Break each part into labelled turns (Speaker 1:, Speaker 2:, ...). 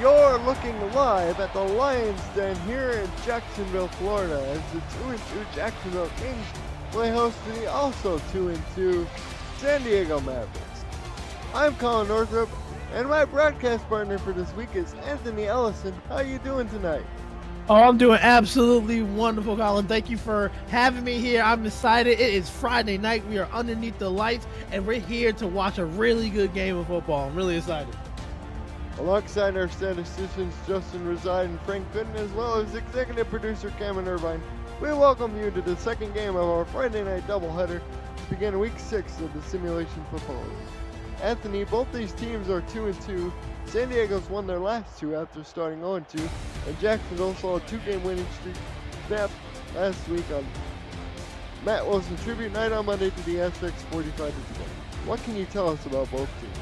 Speaker 1: You're looking live at the Lions Den here in Jacksonville, Florida, as the 2-2 Jacksonville Kings play host to the also 2-2 San Diego Mavericks. I'm Colin Northrup, and my broadcast partner for this week is Anthony Ellison. How you doing tonight?
Speaker 2: Oh, I'm doing absolutely wonderful, Colin. Thank you for having me here. I'm excited. It is Friday night. We are underneath the lights, and we're here to watch a really good game of football. I'm really excited.
Speaker 1: Alongside our statisticians Justin Reside and Frank Gooden, as well as executive producer Cameron Irvine, we welcome you to the second game of our Friday night doubleheader to begin week 6 of the Simulation Football League. Anthony, both these teams are 2-2. San Diego's won their last two after starting 0-2, and Jacksonville saw a 2-game winning streak snapped last week on Matt Wilson Tribute Night on Monday to the SX 45-20. What can you tell us about both teams?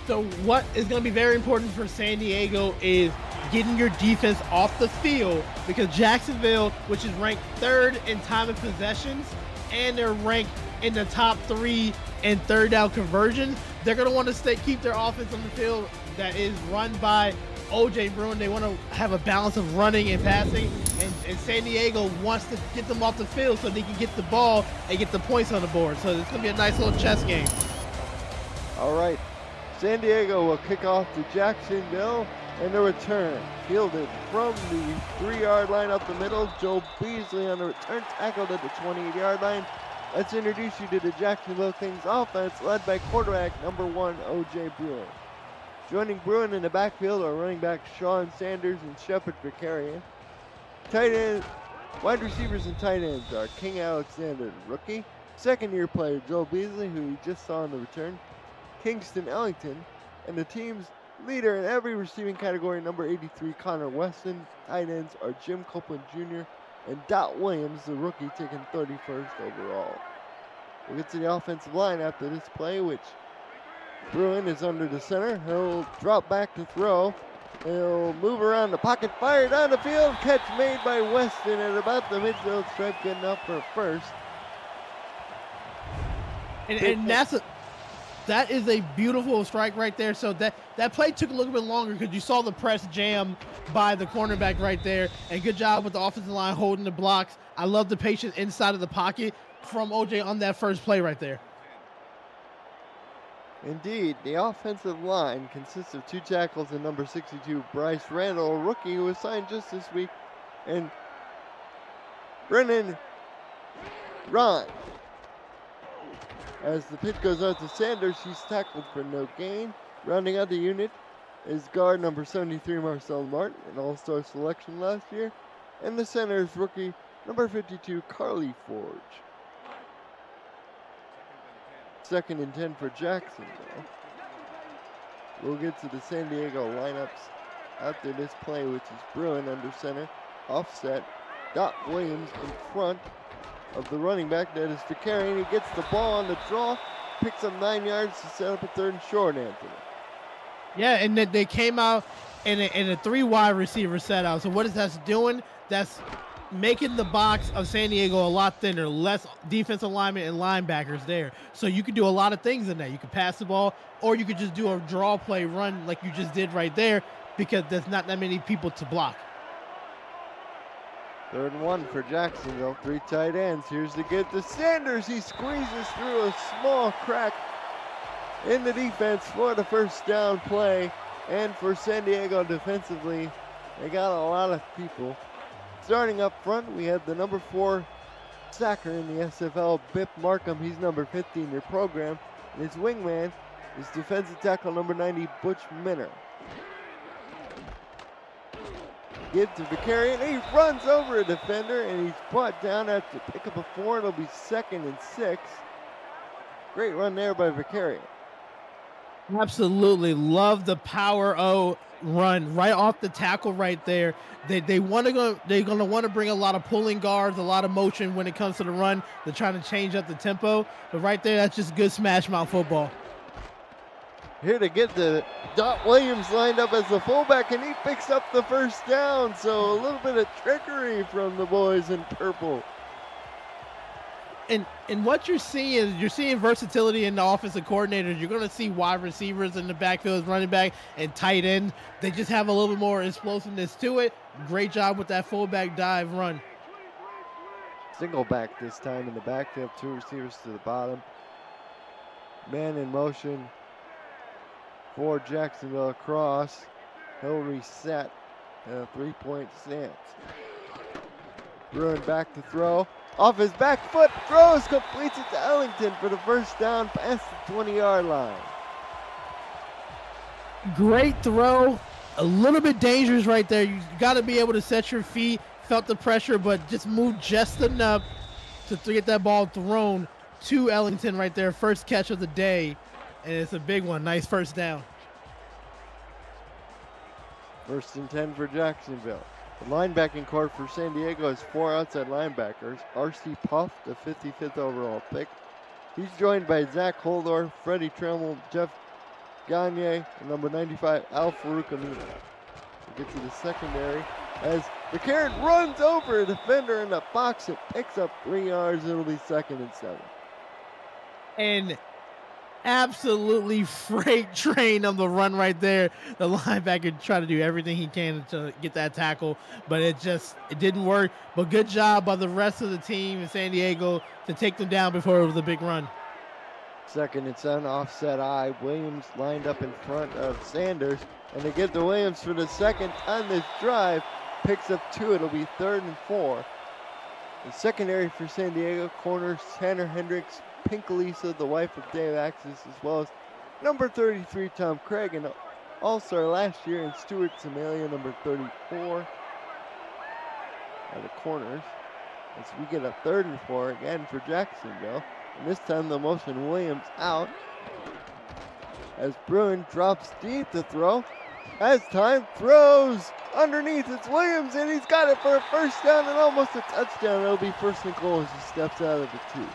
Speaker 2: So what is going to be very important for San Diego is getting your defense off the field, because Jacksonville, which is ranked 3rd in time of possessions, and they're ranked in the top 3 in third down conversions, they're going to want to keep their offense on the field that is run by O.J. Bruin. They want to have a balance of running and passing, and San Diego wants to get them off the field so they can get the ball and get the points on the board. So it's going to be a nice little chess game.
Speaker 1: All right. San Diego will kick off to Jacksonville, and the return fielded from the 3-yard line up the middle. Joe Beasley on the return, tackled at the 28-yard line. Let's introduce you to the Jacksonville Kings offense, led by quarterback number 1, O.J. Bruin. Joining Bruin in the backfield are running backs Sean Sanders and Shepard Vicarian. Wide receivers and tight ends are King Alexander, rookie, second-year player Joe Beasley, who we just saw in the return, Kingston Ellington, and the team's leader in every receiving category, number 83, Connor Weston. Tight ends are Jim Copeland Jr. and Dot Williams, the rookie, taken 31st overall. We'll get to the offensive line after this play, which Bruin is under the center. He'll drop back to throw. He'll move around the pocket, fire down the field, catch made by Weston at about the midfield stripe, good enough for a first.
Speaker 2: And that is a beautiful strike right there. So that play took a little bit longer because you saw the press jam by the cornerback right there. And good job with the offensive line holding the blocks. I love the patience inside of the pocket from OJ on that first play right there.
Speaker 1: Indeed, the offensive line consists of 2 tackles and number 62, Bryce Randall, a rookie who was signed just this week, and Brennan Ron. As the pitch goes out to Sanders, he's tackled for no gain. Rounding out the unit is guard number 73, Marcel Martin, an all-star selection last year, and the center is rookie number 52, Carly Forge. 2nd and 10 for Jacksonville. We'll get to the San Diego lineups after this play, which is Bruin under center, offset, Dot Williams in front of the running back. That is Vicarian. He gets the ball on the draw, picks up 9 yards to set up a 3rd and short, Anthony.
Speaker 2: Yeah, and then they came out in a 3 wide receiver set out. So what is that doing? That's making the box of San Diego a lot thinner, less defensive linemen and linebackers there. So you could do a lot of things in that. You could pass the ball, or you could just do a draw play run like you just did right there, because there's not that many people to block.
Speaker 1: 3rd and 1 for Jacksonville. 3 tight ends. Here's the get to Sanders. He squeezes through a small crack in the defense for the first down play. And for San Diego defensively, they got a lot of people. Starting up front, we have the number 4 sacker in the SFL, Bip Markham. He's number 50 in your program. And his wingman is defensive tackle number 90, Butch Minner. Give to Vicarian. He runs over a defender, and he's brought down after pick up a 4. It'll be 2nd and 6. Great run there by Vicarian.
Speaker 2: Absolutely love the power O run right off the tackle right there. They're going to want to bring a lot of pulling guards, a lot of motion when it comes to the run. They're trying to change up the tempo, but right there, that's just good smash mouth football.
Speaker 1: Here to get the Dot Williams lined up as the fullback, and he picks up the first down. So a little bit of trickery from the boys in purple.
Speaker 2: And what you're seeing versatility in the offensive coordinators. You're going to see wide receivers in the backfield, running back, and tight end. They just have a little bit more explosiveness to it. Great job with that fullback dive run.
Speaker 1: Single back this time in the backfield, 2 receivers to the bottom. Man in motion for Jacksonville across. He'll reset at a 3-point stance. Bruin back to throw. Off his back foot, throws, completes it to Ellington for the first down past the 20-yard line.
Speaker 2: Great throw. A little bit dangerous right there. You got to be able to set your feet. Felt the pressure, but just moved just enough to get that ball thrown to Ellington right there. First catch of the day, and it's a big one. Nice first down.
Speaker 1: 1st and 10 for Jacksonville. The linebacking core for San Diego has 4 outside linebackers. R.C. Puff, the 55th overall pick. He's joined by Zach Holdor, Freddie Tremmel, Jeff Gagne, and number 95, Al Faroukamina. We get to the secondary as the Carrot runs over a defender in the box. It picks up 3 yards. It'll be 2nd and 7.
Speaker 2: And absolutely freight train on the run right there. The linebacker tried to do everything he can to get that tackle, but it didn't work. But good job by the rest of the team in San Diego to take them down before it was a big run.
Speaker 1: 2nd and 7, offset eye. Williams lined up in front of Sanders, and they get to Williams for the 2nd on this drive. Picks up 2. It'll be 3rd and 4. The secondary for San Diego, corners Tanner Hendricks, Pink Lisa, the wife of Dave Axis, as well as number 33, Tom Craig, and all-star last year, and Stuart Samalia, number 34, are the corners. As we get a 3rd and 4 again for Jacksonville, and this time the motion Williams out, as Bruin drops deep to throw. As time, throws underneath. It's Williams, and he's got it for a first down and almost a touchdown. It'll be 1st and goal as he steps out of the 2.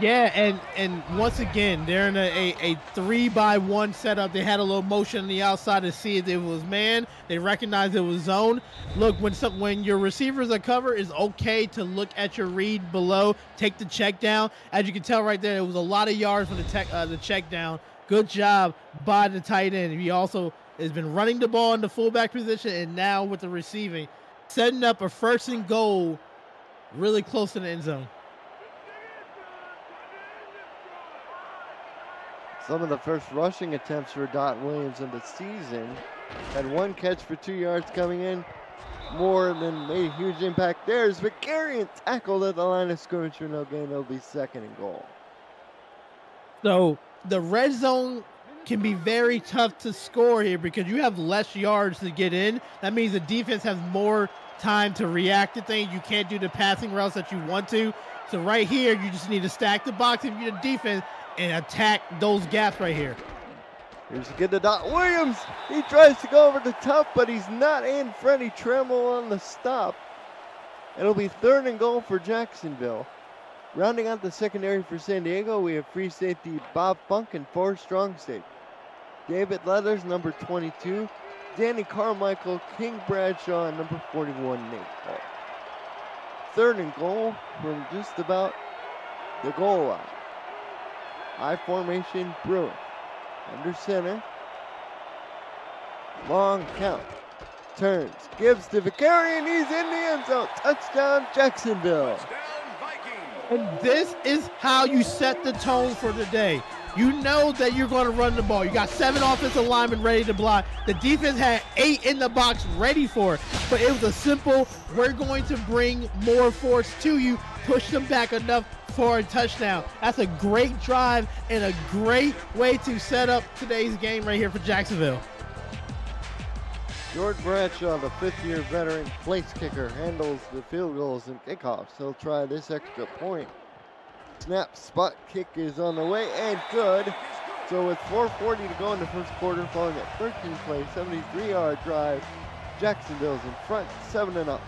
Speaker 2: Yeah, and once again, they're in a 3-by-1 setup. They had a little motion on the outside to see if it was man. They recognized it was zone. Look, when your receivers are covered, it's okay to look at your read below, take the check down. As you can tell right there, it was a lot of yards for the check down. Good job by the tight end. He also has been running the ball in the fullback position, and now with the receiving, setting up a 1st and goal really close to the end zone.
Speaker 1: Some of the first rushing attempts for Dot Williams in the season. Had 1 catch for 2 yards coming in. More than made a huge impact there. Is Vicarian tackled at the line of scrimmage for no gain. It'll be 2nd and goal.
Speaker 2: So the red zone can be very tough to score here because you have less yards to get in. That means the defense has more time to react to things. You can't do the passing routes that you want to. So right here, you just need to stack the box if you're the defense and attack those gaps right here.
Speaker 1: Here's a good to Dot Williams. He tries to go over the top, but he's not in. Freddie Tremmel on the stop. It'll be 3rd and goal for Jacksonville. Rounding out the secondary for San Diego, we have free safety Bob Funk and 4 strong safety. David Leathers, number 22. Danny Carmichael, King Bradshaw, and number 41, Nate Hall. 3rd and goal from just about the goal line. I formation, Bruin. Under center. Long count. Turns. Gives to Vicarian. He's in the end zone. Touchdown, Jacksonville.
Speaker 2: And this is how you set the tone for the day. You know that you're going to run the ball. You got 7 offensive linemen ready to block. The defense had 8 in the box ready for it. But it was a simple, we're going to bring more force to you, push them back enough for a touchdown. That's a great drive and a great way to set up today's game right here for Jacksonville.
Speaker 1: George Bradshaw, the 5th-year veteran place kicker, handles the field goals and kickoffs. He'll try this extra point. Snap, spot kick is on the way and good. So with 4:40 to go in the first quarter, following a 13-play, 73-yard drive, Jacksonville's in front, 7-0.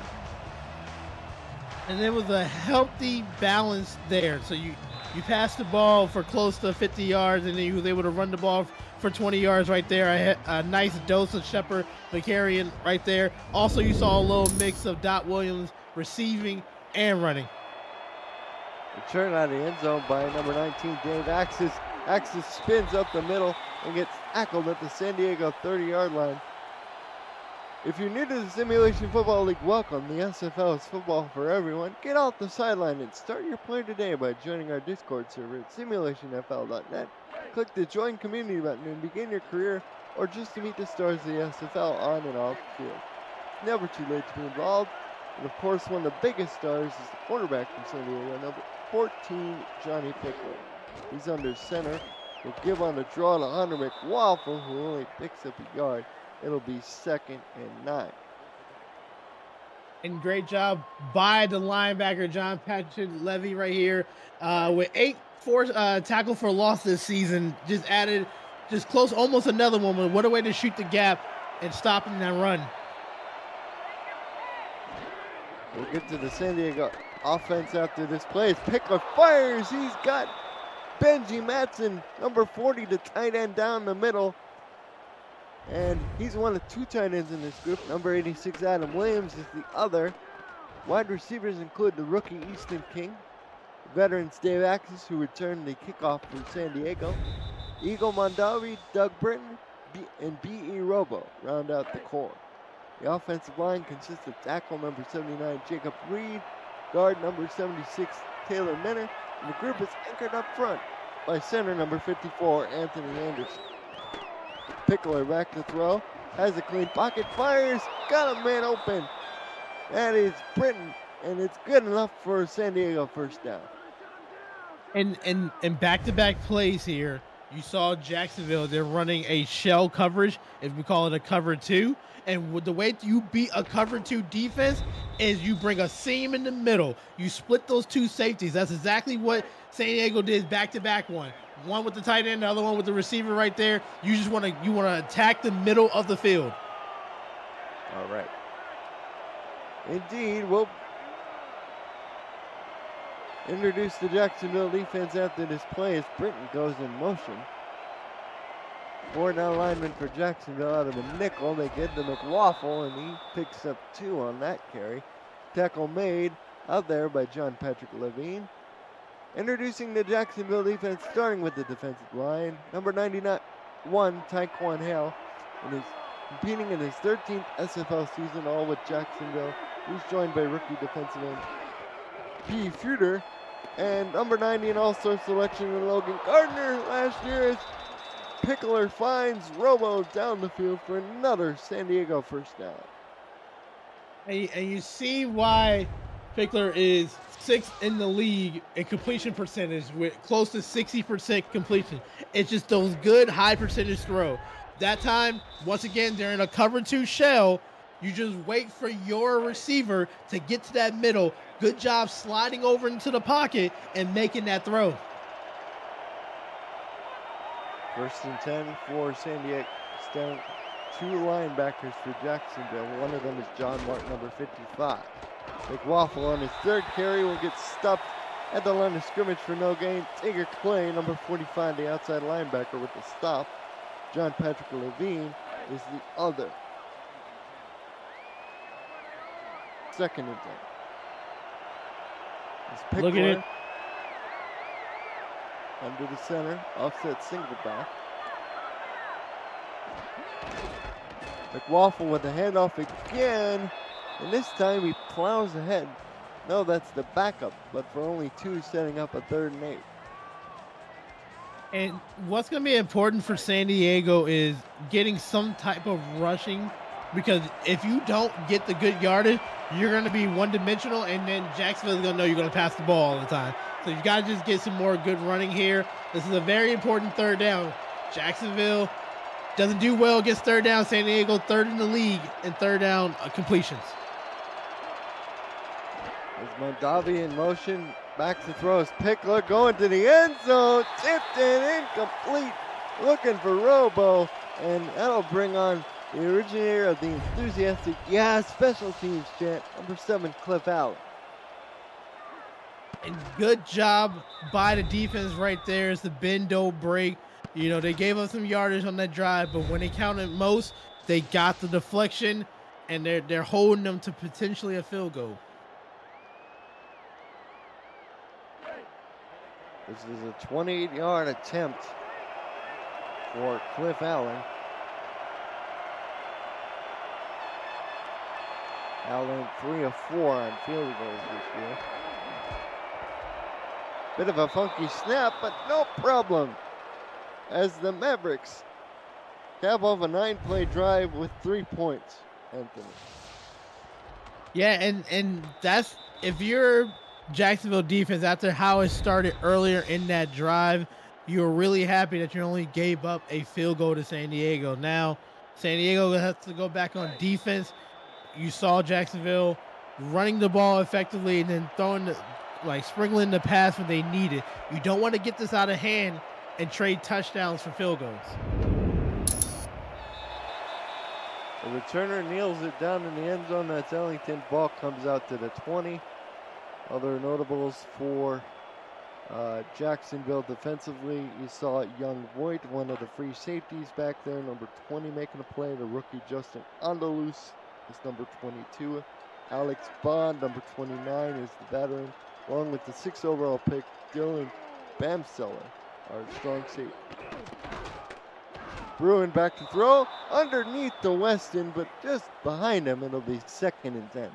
Speaker 2: And there was a healthy balance there. So you passed the ball for close to 50 yards, and then you was able to run the ball for 20 yards right there. I had a nice dose of Shepard Vicarian right there. Also, you saw a little mix of Dot Williams receiving and running.
Speaker 1: Return out of the end zone by number 19, Dave Axis. Axis spins up the middle and gets tackled at the San Diego 30-yard line. If you're new to the Simulation Football League, welcome. The SFL is football for everyone. Get off the sideline and start your play today by joining our Discord server at simulationfl.net. Click the Join Community button and begin your career, or just to meet the stars of the SFL on and off the field. It's never too late to be involved. And of course, one of the biggest stars is the quarterback from San Diego, number 14, Johnny Pickler. He's under center. Will give on the draw to Hunter McWaffle, who only picks up a yard. It'll be 2nd and 9.
Speaker 2: And great job by the linebacker, John Patrick Levy, right here. With 8 forced tackle for loss this season. Just added, just close, almost another one. But what a way to shoot the gap and stopping that run.
Speaker 1: We'll get to the San Diego offense after this play. As Pickler fires, he's got Benji Matson, number 40, the tight end down the middle. And he's one of 2 tight ends in this group. Number 86, Adam Williams, is the other. Wide receivers include the rookie Easton King, veterans Dave Axis, who returned the kickoff from San Diego, Eagle Mondavi, Doug Britton, and B.E. Robo round out the core. The offensive line consists of tackle number 79, Jacob Reed, guard number 76, Taylor Minner, and the group is anchored up front by center number 54, Anthony Anderson. Pickler back to throw, has a clean pocket, fires, got a man open. That is Britton, and it's good enough for a San Diego first down.
Speaker 2: And back-to-back plays here, you saw Jacksonville, they're running a shell coverage, if we call it a cover 2. And with the way you beat a cover 2 defense is you bring a seam in the middle. You split those 2 safeties. That's exactly what San Diego did back-to-back one. One with the tight end, the other one with the receiver right there. You just want to attack the middle of the field.
Speaker 1: All right. Indeed, we'll introduce the Jacksonville defense after this play as Britton goes in motion. 4 down lineman for Jacksonville out of a nickel. They get to McWaffle, and he picks up 2 on that carry. Tackle made out there by John Patrick Levine. Introducing the Jacksonville defense, starting with the defensive line. Number 91, Tyquan Hale, and is competing in his 13th SFL season, all with Jacksonville. He's joined by rookie defensive end P. Feuder, and number 90 in all-star selection in Logan Gardner last year as Pickler finds Robo down the field for another San Diego first down.
Speaker 2: And you see why Pickler is 6th in the league in completion percentage with close to 60% completion. It's just those good high percentage throw. That time, once again, they're in a cover 2 shell. You just wait for your receiver to get to that middle. Good job sliding over into the pocket and making that throw.
Speaker 1: 1st and 10 for San Diego. Down 2 linebackers for Jacksonville. One of them is John Martin, number 55. McWaffle on his 3rd carry will get stopped at the line of scrimmage for no gain. Tigger Clay, number 45, the outside linebacker with the stop. John Patrick Levine is the other. 2nd and 10.
Speaker 2: Look at it.
Speaker 1: Under the center, offset single back. McWaffle with the handoff again, and this time he plows ahead. No, that's the backup, but for only 2, setting up a 3rd and 8.
Speaker 2: And what's going to be important for San Diego is getting some type of rushing, because if you don't get the good yardage, you're going to be one-dimensional, and then Jacksonville's going to know you're going to pass the ball all the time. So you got to just get some more good running here. This is a very important 3rd down. Jacksonville doesn't do well against 3rd down. San Diego 3rd in the league in 3rd down completions.
Speaker 1: There's Mondavi in motion. Back to throws. Pickler going to the end zone. Tipped and incomplete. Looking for Robo. And that'll bring on the originator of the enthusiastic special teams chant, number 7, Cliff Allen.
Speaker 2: And good job by the defense right there. It's the bend, don't break. You know, they gave us some yardage on that drive, but when they counted most, they got the deflection, and they're holding them to potentially a field goal.
Speaker 1: This is a 28-yard attempt for Cliff Allen. Allen 3 of 4 on field goals this year. Bit of a funky snap, but no problem, as the Mavericks cap off a 9-play drive with 3 points, Anthony.
Speaker 2: Yeah, and that's, if you're Jacksonville defense, after how it started earlier in that drive, you're really happy that you only gave up a field goal to San Diego. Now, San Diego has to go back on defense. You saw Jacksonville running the ball effectively and then sprinkling the pass when they need it. You don't want to get this out of hand and trade touchdowns for field goals.
Speaker 1: The returner kneels it down in the end zone. That's Ellington. Ball comes out to the 20. Other notables for Jacksonville defensively, you saw Young Voigt, one of the free safeties back there, number 20 making a play. The rookie Justin Andalus is number 22. Alex Bond, number 29, is the veteran, along with the 6th overall pick, Dylan Bamseller, our strong safety. Bruin back to throw, underneath the Weston, but just behind him, it'll be 2nd and 10.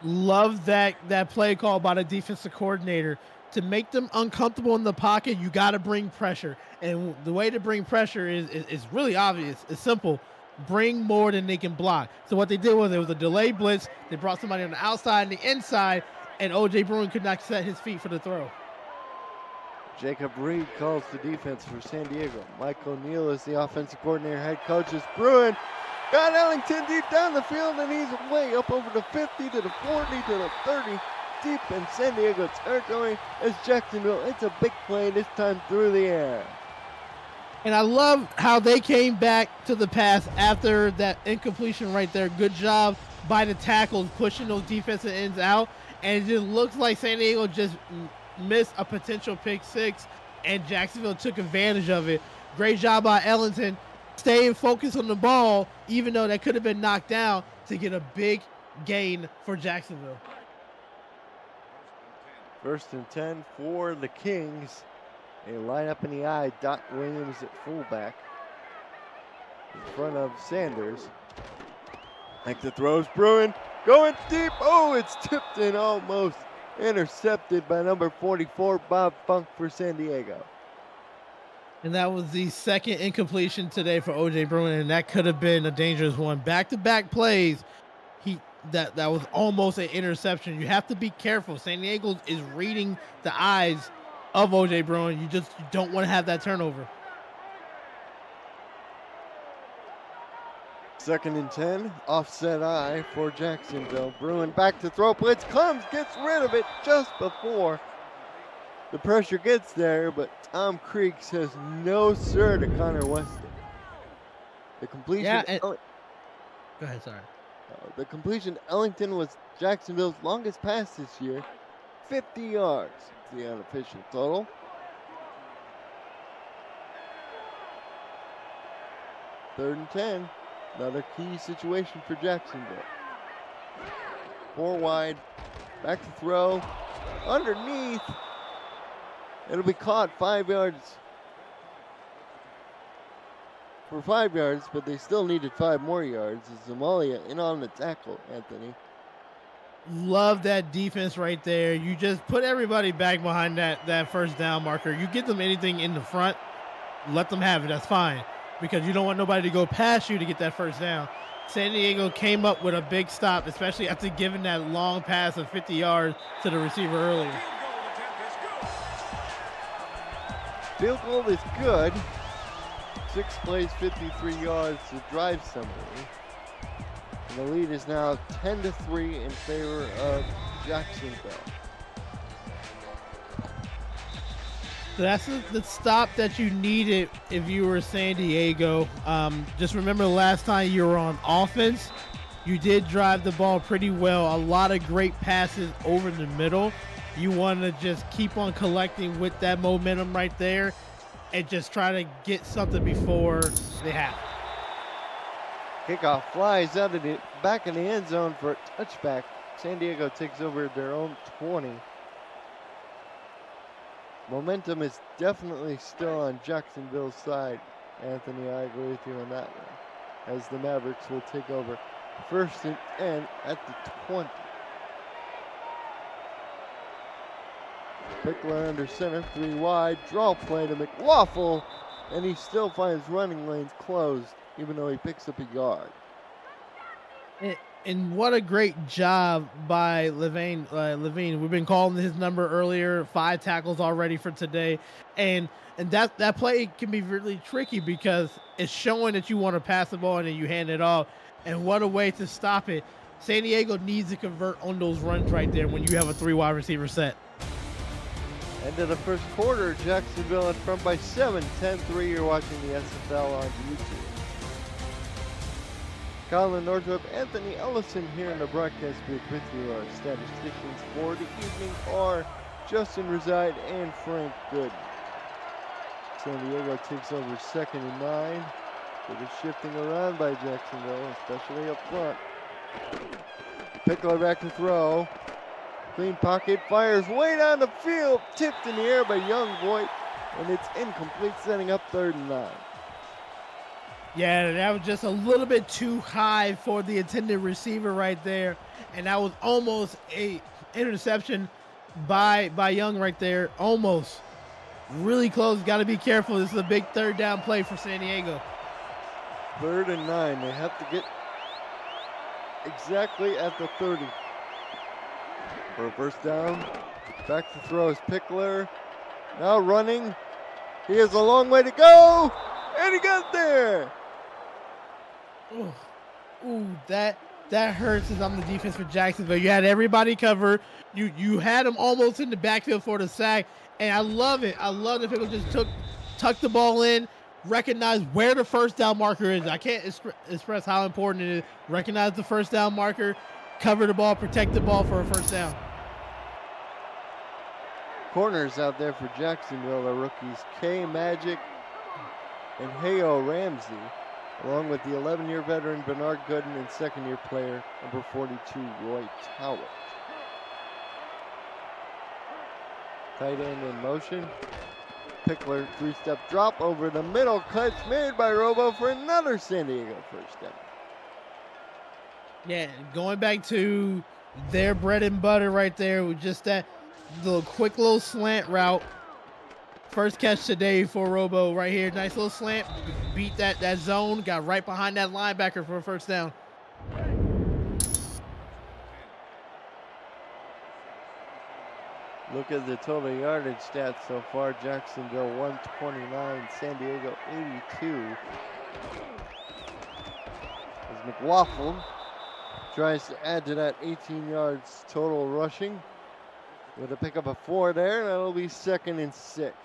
Speaker 2: Love that play call by the defensive coordinator. To make them uncomfortable in the pocket, you got to bring pressure. And the way to bring pressure is really obvious. It's simple. Bring more than they can block. So what they did was, it was a delayed blitz. They brought somebody on the outside and the inside, and O.J. Bruin could not set his feet for the throw.
Speaker 1: Jacob Reed calls the defense for San Diego. Mike O'Neill is the offensive coordinator. Head coach is Bruin. Got Ellington deep down the field, and he's way up over the 50 to the 40 to the 30, deep in San Diego territory as Jacksonville. It's a big play, this time through the air.
Speaker 2: And I love how they came back to the pass after that incompletion right there. Good job by the tackles pushing those defensive ends out. And it just looks like San Diego just missed a potential pick 6, and Jacksonville took advantage of it. Great job by Ellington, staying focused on the ball, even though that could have been knocked down, to get a big gain for Jacksonville.
Speaker 1: 1st and 10 for the Kings. They line up in the eye. Doc Williams at fullback in front of Sanders. Like the throws, Bruin going deep. Oh, it's tipped and almost intercepted by number 44, Bob Funk, for San Diego.
Speaker 2: And that was the 2nd incompletion today for O.J. Bruin, and that could have been a dangerous one. Back-to-back plays, that was almost an interception. You have to be careful. San Diego is reading the eyes of O.J. Bruin. You don't want to have that turnover.
Speaker 1: 2nd and 10, offset eye for Jacksonville. Bruin back to throw, blitz comes, gets rid of it just before the pressure gets there, but Tom Creek says no sir to Connor Weston. The completion.
Speaker 2: Yeah, go ahead, sorry.
Speaker 1: The completion to Ellington was Jacksonville's longest pass this year, 50 yards, the unofficial total. Third and 10, another key situation for Jacksonville. 4 wide, back to throw, underneath. It'll be caught 5 yards. For 5 yards, but they still needed 5 more yards. Zamalia in on the tackle, Anthony.
Speaker 2: Love that defense right there. You just put everybody back behind that first down marker. You get them anything in the front, let them have it. That's fine, because you don't want nobody to go past you to get that first down. San Diego came up with a big stop, especially after giving that long pass of 50 yards to the receiver earlier.
Speaker 1: Field goal is good. 6 plays, 53 yards to drive summary. And the lead is now 10-3 in favor of Jacksonville.
Speaker 2: So that's the stop that you needed if you were San Diego. Just remember the last time you were on offense, you did drive the ball pretty well. A lot of great passes over the middle. You want to just keep on collecting with that momentum right there and just try to get something before they have.
Speaker 1: Kickoff flies out of the back in the end zone for a touchback. San Diego takes over their own 20. Momentum is definitely still on Jacksonville's side. Anthony, I agree with you on that one. As the Mavericks will take over 1st and 10 at the 20. Pickler under center, 3 wide, draw play to McWaffle, and he still finds running lanes closed, even though he picks up a yard.
Speaker 2: And what a great job by Levine. We've been calling his number earlier. 5 tackles already for today, and that play can be really tricky because it's showing that you want to pass the ball and then you hand it off. And what a way to stop it! San Diego needs to convert on those runs right there when you have a 3 wide receiver set.
Speaker 1: End of the first quarter, Jacksonville in front by 7, 10-3. You're watching the SFL on YouTube. Colin Northrop, Anthony Ellison here in the broadcast booth with you. Our statisticians for the evening are Justin Reside and Frank Good. San Diego takes over 2nd and 9. Bit of shifting around by Jacksonville, especially up front. Pickler back to throw. Clean pocket, fires way down the field, tipped in the air by Young Voigt, and it's incomplete, setting up 3rd and 9.
Speaker 2: Yeah, that was just a little bit too high for the intended receiver right there, and that was almost a interception by Young right there. Almost. Really close. Got to be careful. This is a big 3rd down play for San Diego.
Speaker 1: 3rd and 9. They have to get exactly at the 30. For a 1st down, back to throw is Pickler. Now running. He has a long way to go, and he got there.
Speaker 2: Ooh, that hurts as I'm the defense for Jacksonville. You had everybody covered. You had them almost in the backfield for the sack, and I love it. I love that people just tucked the ball in, recognized where the 1st down marker is. I can't express how important it is. Recognize the 1st down marker, cover the ball, protect the ball for a 1st down.
Speaker 1: Corners out there for Jacksonville are rookies K Magic and Heyo Ramsey, along with the 11-year veteran Bernard Gooden and 2nd-year player number 42 Roy Towers. Tight end in motion. Pickler 3-step drop over the middle, catch made by Robo for another San Diego 1st down.
Speaker 2: Yeah, going back to their bread and butter right there with just that little quick little slant route. 1st catch today for Robo right here. Nice little slant. Beat that zone. Got right behind that linebacker for a 1st down.
Speaker 1: Look at the total yardage stats so far. Jacksonville 129, San Diego 82. As McWaffle tries to add to that 18 yards total rushing with a pickup of 4 there, and that'll be 2nd and 6.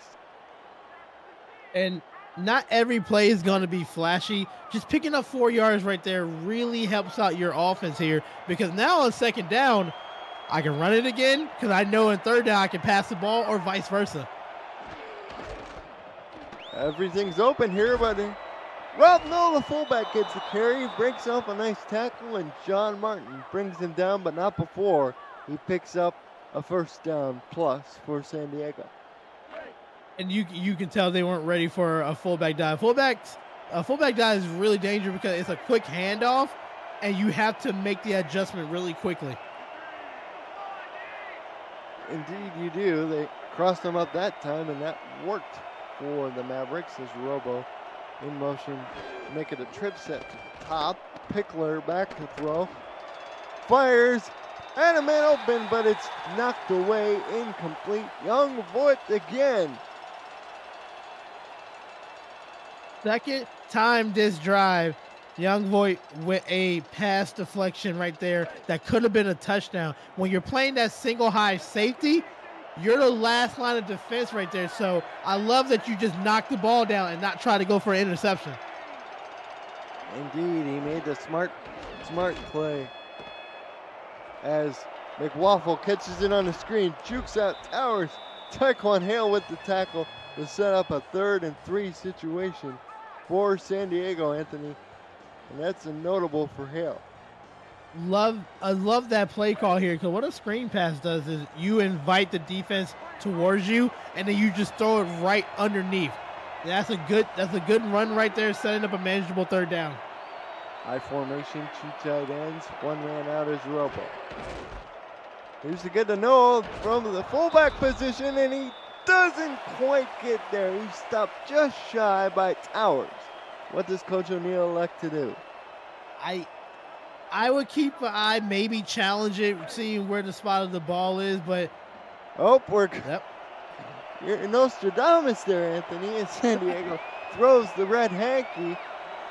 Speaker 2: And not every play is going to be flashy. Just picking up 4 yards right there really helps out your offense here, because now on 2nd down, I can run it again because I know in 3rd down I can pass the ball, or vice versa.
Speaker 1: Everything's open here, buddy. Rob Noll, the fullback, gets the carry, breaks off a nice tackle, and John Martin brings him down, but not before he picks up a 1st down plus for San Diego.
Speaker 2: And you can tell they weren't ready for a fullback dive. A fullback dive is really dangerous because it's a quick handoff, and you have to make the adjustment really quickly.
Speaker 1: Indeed you do. They crossed them up that time, and that worked for the Mavericks as Robo in motion, make it a trip set to the top. Pickler back to throw. Fires, and a man open, but it's knocked away, incomplete. Young Voigt again.
Speaker 2: 2nd time this drive, Young Voigt with a pass deflection right there that could have been a touchdown. When you're playing that single high safety, you're the last line of defense right there. So I love that you just knock the ball down and not try to go for an interception.
Speaker 1: Indeed, he made the smart play as McWaffle catches it on the screen, jukes out Towers. Taekwon Hale with the tackle to set up a 3rd and 3 situation for San Diego, Anthony. And that's a notable for Hale.
Speaker 2: I love that play call here, because what a screen pass does is you invite the defense towards you, and then you just throw it right underneath. That's a good run right there, setting up a manageable third down.
Speaker 1: High formation, 2 tight ends, 1 man out is Robo. Here's to get to Noel from the fullback position, and he doesn't quite get there. He stopped just shy by Towers. What does Coach O'Neill elect to do?
Speaker 2: I would keep an eye, maybe challenge it, seeing where the spot of the ball is, but
Speaker 1: You're Nostradamus there, Anthony, and San Diego throws the red hanky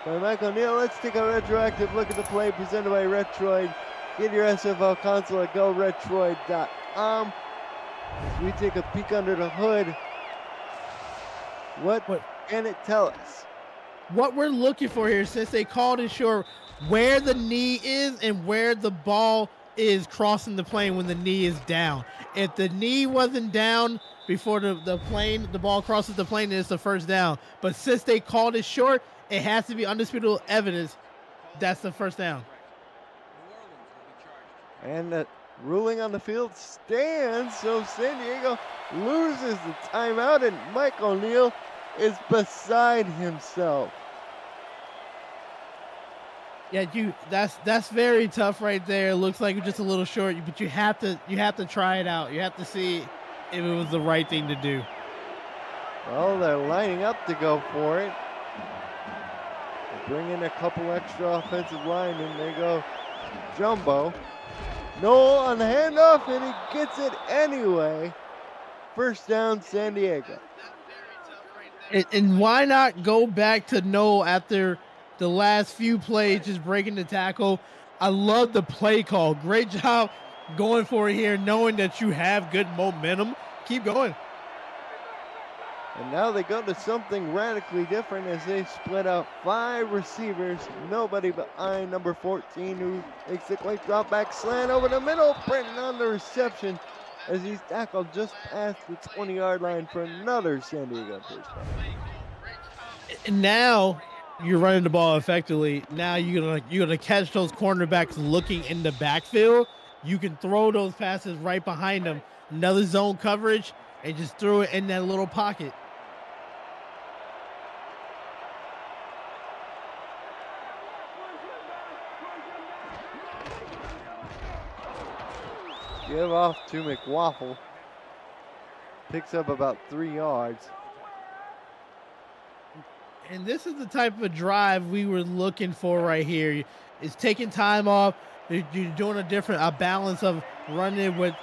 Speaker 1: by Mike O'Neill. Let's take a retroactive look at the play presented by Retroid. Get your SFL console at goretroid.com. As we take a peek under the hood, what can it tell us?
Speaker 2: What we're looking for here, since they called it short, where the knee is and where the ball is crossing the plane when the knee is down. If the knee wasn't down before the ball crosses the plane, then it's the first down. But since they called it short, it has to be undisputable evidence that's the first down.
Speaker 1: And the ruling on the field stands, so San Diego loses the timeout, and Mike O'Neill is beside himself.
Speaker 2: Yeah, that's very tough right there. It looks like it's just a little short, but you have to try it out. You have to see if it was the right thing to do.
Speaker 1: Well, they're lining up to go for it. They bring in a couple extra offensive linemen. They go jumbo. Noel on the handoff, and he gets it anyway. First down, San Diego.
Speaker 2: And why not go back to Noel after the last few plays, just breaking the tackle? I love the play call. Great job going for it here, knowing that you have good momentum. Keep going.
Speaker 1: And now they go to something radically different as they split out 5 receivers. Nobody behind number 14, who makes the quick drop back slant over the middle. Brenton on the reception as he's tackled just past the 20-yard line for another San Diego first down.
Speaker 2: Now you're running the ball effectively. Now you're gonna catch those cornerbacks looking in the backfield. You can throw those passes right behind them. Another zone coverage, and just throw it in that little pocket.
Speaker 1: Give off to McWaffle. Picks up about 3 yards.
Speaker 2: And this is the type of drive we were looking for right here. It's taking time off. You're doing a balance of running with,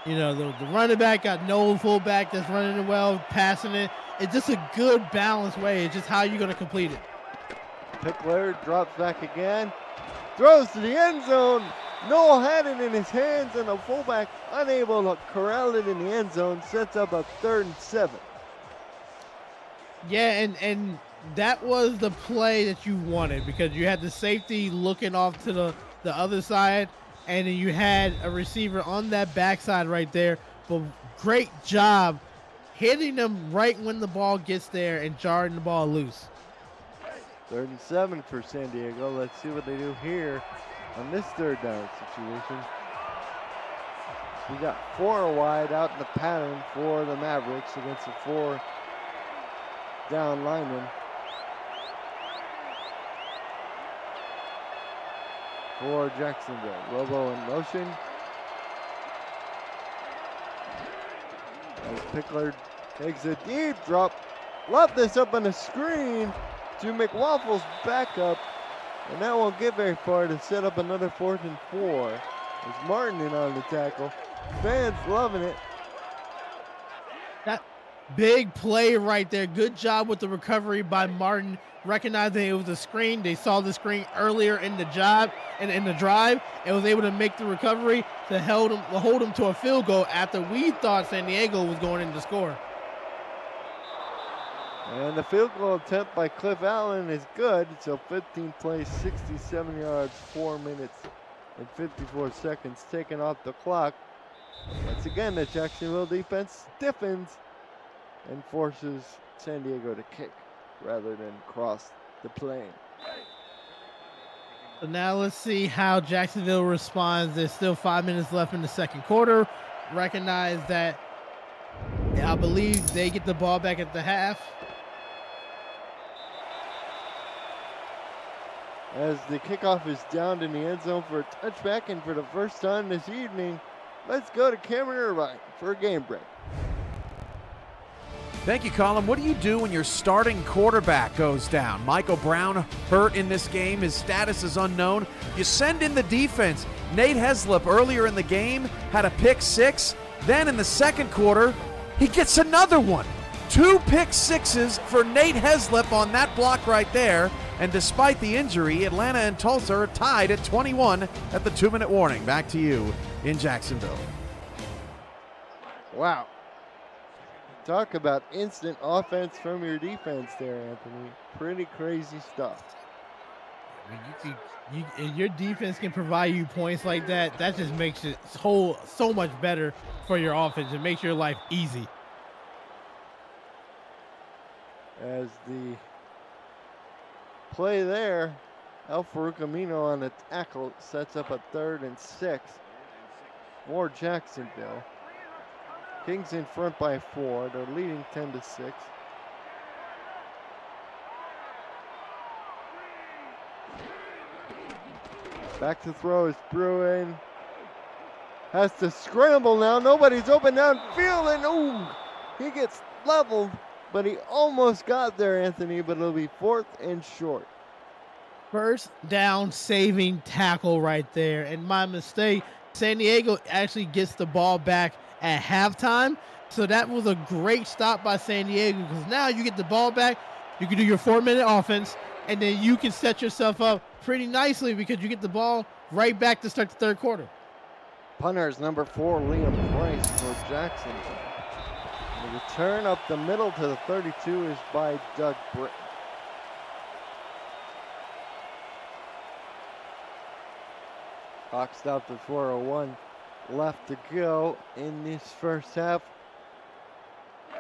Speaker 2: the running back got no fullback that's running it well, passing it. It's just a good balanced way. It's just how you're going to complete it.
Speaker 1: Pickler drops back again. Throws to the end zone. Noel had it in his hands, and the fullback unable to corral it in the end zone. Sets up a 3rd and 7.
Speaker 2: Yeah, and that was the play that you wanted, because you had the safety looking off to the other side, and then you had a receiver on that backside right there. But great job hitting them right when the ball gets there and jarring the ball loose.
Speaker 1: 3rd and 7 for San Diego. Let's see what they do here on this 3rd down situation. We got 4 wide out in the pattern for the Mavericks against the 4 down linemen. For Jacksonville. Robo in motion. As Pickler takes a deep drop. Lob this up on the screen to McWaffle's backup. And that won't get very far to set up another 4th and 4. There's Martin in on the tackle. Fans loving it.
Speaker 2: That big play right there. Good job with the recovery by Martin, recognizing it was a screen. They saw the screen earlier in the drive, and was able to make the recovery to hold him to a field goal after we thought San Diego was going in to score.
Speaker 1: And the field goal attempt by Cliff Allen is good. So 15 plays, 67 yards, 4 minutes and 54 seconds taken off the clock. Once again, the Jacksonville defense stiffens and forces San Diego to kick rather than cross the plane.
Speaker 2: So now let's see how Jacksonville responds. There's still 5 minutes left in the second quarter. Recognize that I believe they get the ball back at the half.
Speaker 1: As the kickoff is down in the end zone for a touchback, and for the first time this evening, let's go to Cameron Irvine for a game break.
Speaker 3: Thank you, Colin. What do you do when your starting quarterback goes down? Michael Brown hurt in this game. His status is unknown. You send in the defense. Nate Heslip earlier in the game had a pick six. Then in the second quarter, he gets another one. 2 pick sixes for Nate Heslip on that block right there. And despite the injury, Atlanta and Tulsa are tied at 21 at the 2-minute warning. Back to you in Jacksonville.
Speaker 1: Wow. Talk about instant offense from your defense there, Anthony. Pretty crazy stuff.
Speaker 2: I mean, your defense can provide you points like that. That just makes it so much better for your offense. It makes your life easy.
Speaker 1: As the play there, El Farouk Amino on the tackle sets up a 3rd and 6 for Jacksonville. Kings in front by 4. They're leading 10-6. Back to throw is Bruin. Has to scramble now. Nobody's open downfield, and ooh, he gets leveled, but he almost got there, Anthony, but it'll be 4th and short.
Speaker 2: First down saving tackle right there. And my mistake, San Diego actually gets the ball back at halftime. So that was a great stop by San Diego, because now you get the ball back, you can do your 4-minute offense, and then you can set yourself up pretty nicely because you get the ball right back to start the third quarter.
Speaker 1: Punter is number 4, Liam Price for Jacksonville. The return up the middle to the 32 is by Doug Britt. Clock stopped at 4:01 left to go in this first half.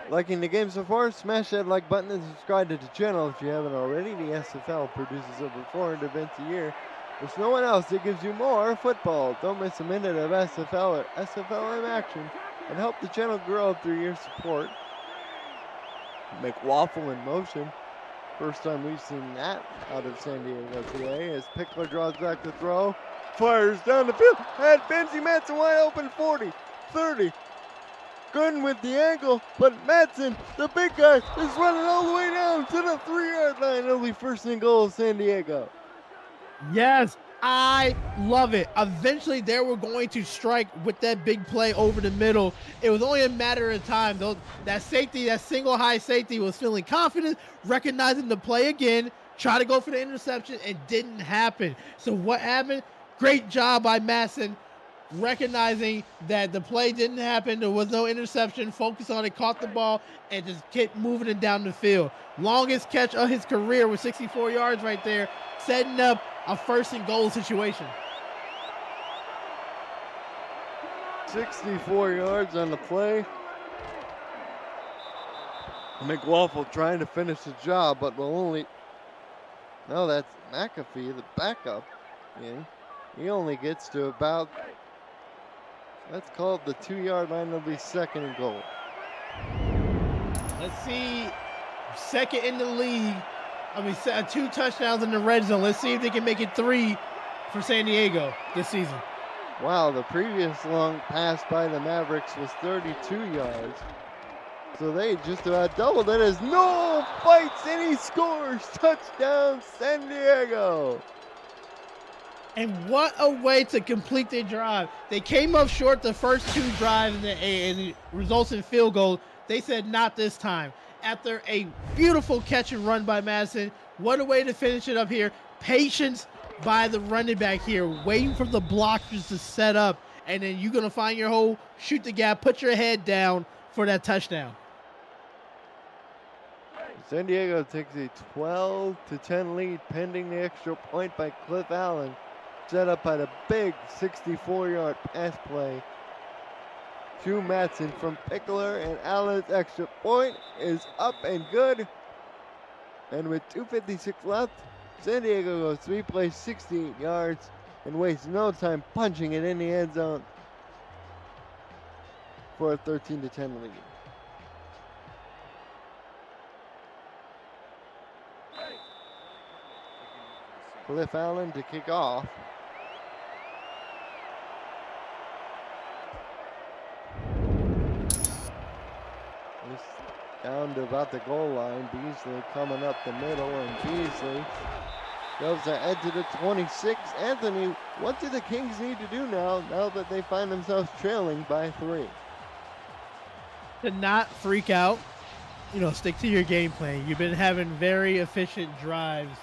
Speaker 1: Liking the game so far? Smash that like button and subscribe to the channel if you haven't already. The SFL produces over 400 events a year. There's no one else that gives you more football. Don't miss a minute of SFL or SFL in action, and help the channel grow through your support. McWaffle in motion. First time we've seen that out of San Diego today, as Pickler draws back to throw. Fires down the field, had Benzie Madsen wide open, 40, 30. Gooden with the ankle, but Madsen, the big guy, is running all the way down to the 3-yard line. It'll be 1st and goal, San Diego.
Speaker 2: Yes, I love it. Eventually, they were going to strike with that big play over the middle. It was only a matter of time. That safety, that single high safety, was feeling confident, recognizing the play again, try to go for the interception. It didn't happen. So what happened? Great job by Madsen, recognizing that the play didn't happen. There was no interception. Focused on it, caught the ball, and just kept moving it down the field. Longest catch of his career with 64 yards right there, setting up a 1st and goal situation.
Speaker 1: 64 yards on the play. McWaffle trying to finish the job, but will only... No, that's McAfee, the backup. In. He only gets to about... Let's call it the 2-yard line. It'll be 2nd and goal.
Speaker 2: Let's see. 2nd in the league. 2 touchdowns in the red zone. Let's see if they can make it 3 for San Diego this season.
Speaker 1: Wow, the previous long pass by the Mavericks was 32 yards. So they just about doubled it as Noel fights and he scores. Touchdown, San Diego.
Speaker 2: And what a way to complete their drive. They came up short the first 2 drives and it results in field goal. They said not this time. After a beautiful catch and run by Madsen, what a way to finish it up here. Patience by the running back here, waiting for the blockers to set up, and then you're going to find your hole, shoot the gap, put your head down for that touchdown.
Speaker 1: San Diego takes a 12-10 lead pending the extra point by Cliff Allen, set up by the big 64-yard pass play to Madsen from Pickler, and Allen's extra point is up and good. And with 2:56 left, San Diego goes 3 plays, 68 yards, and wastes no time punching it in the end zone for a 13-10 lead. Cliff Allen to kick off. It's down to about the goal line. Beasley coming up the middle, and Beasley goes ahead to the 26. Anthony, what do the Kings need to do now that they find themselves trailing by 3?
Speaker 2: To not freak out, stick to your game plan. You've been having very efficient drives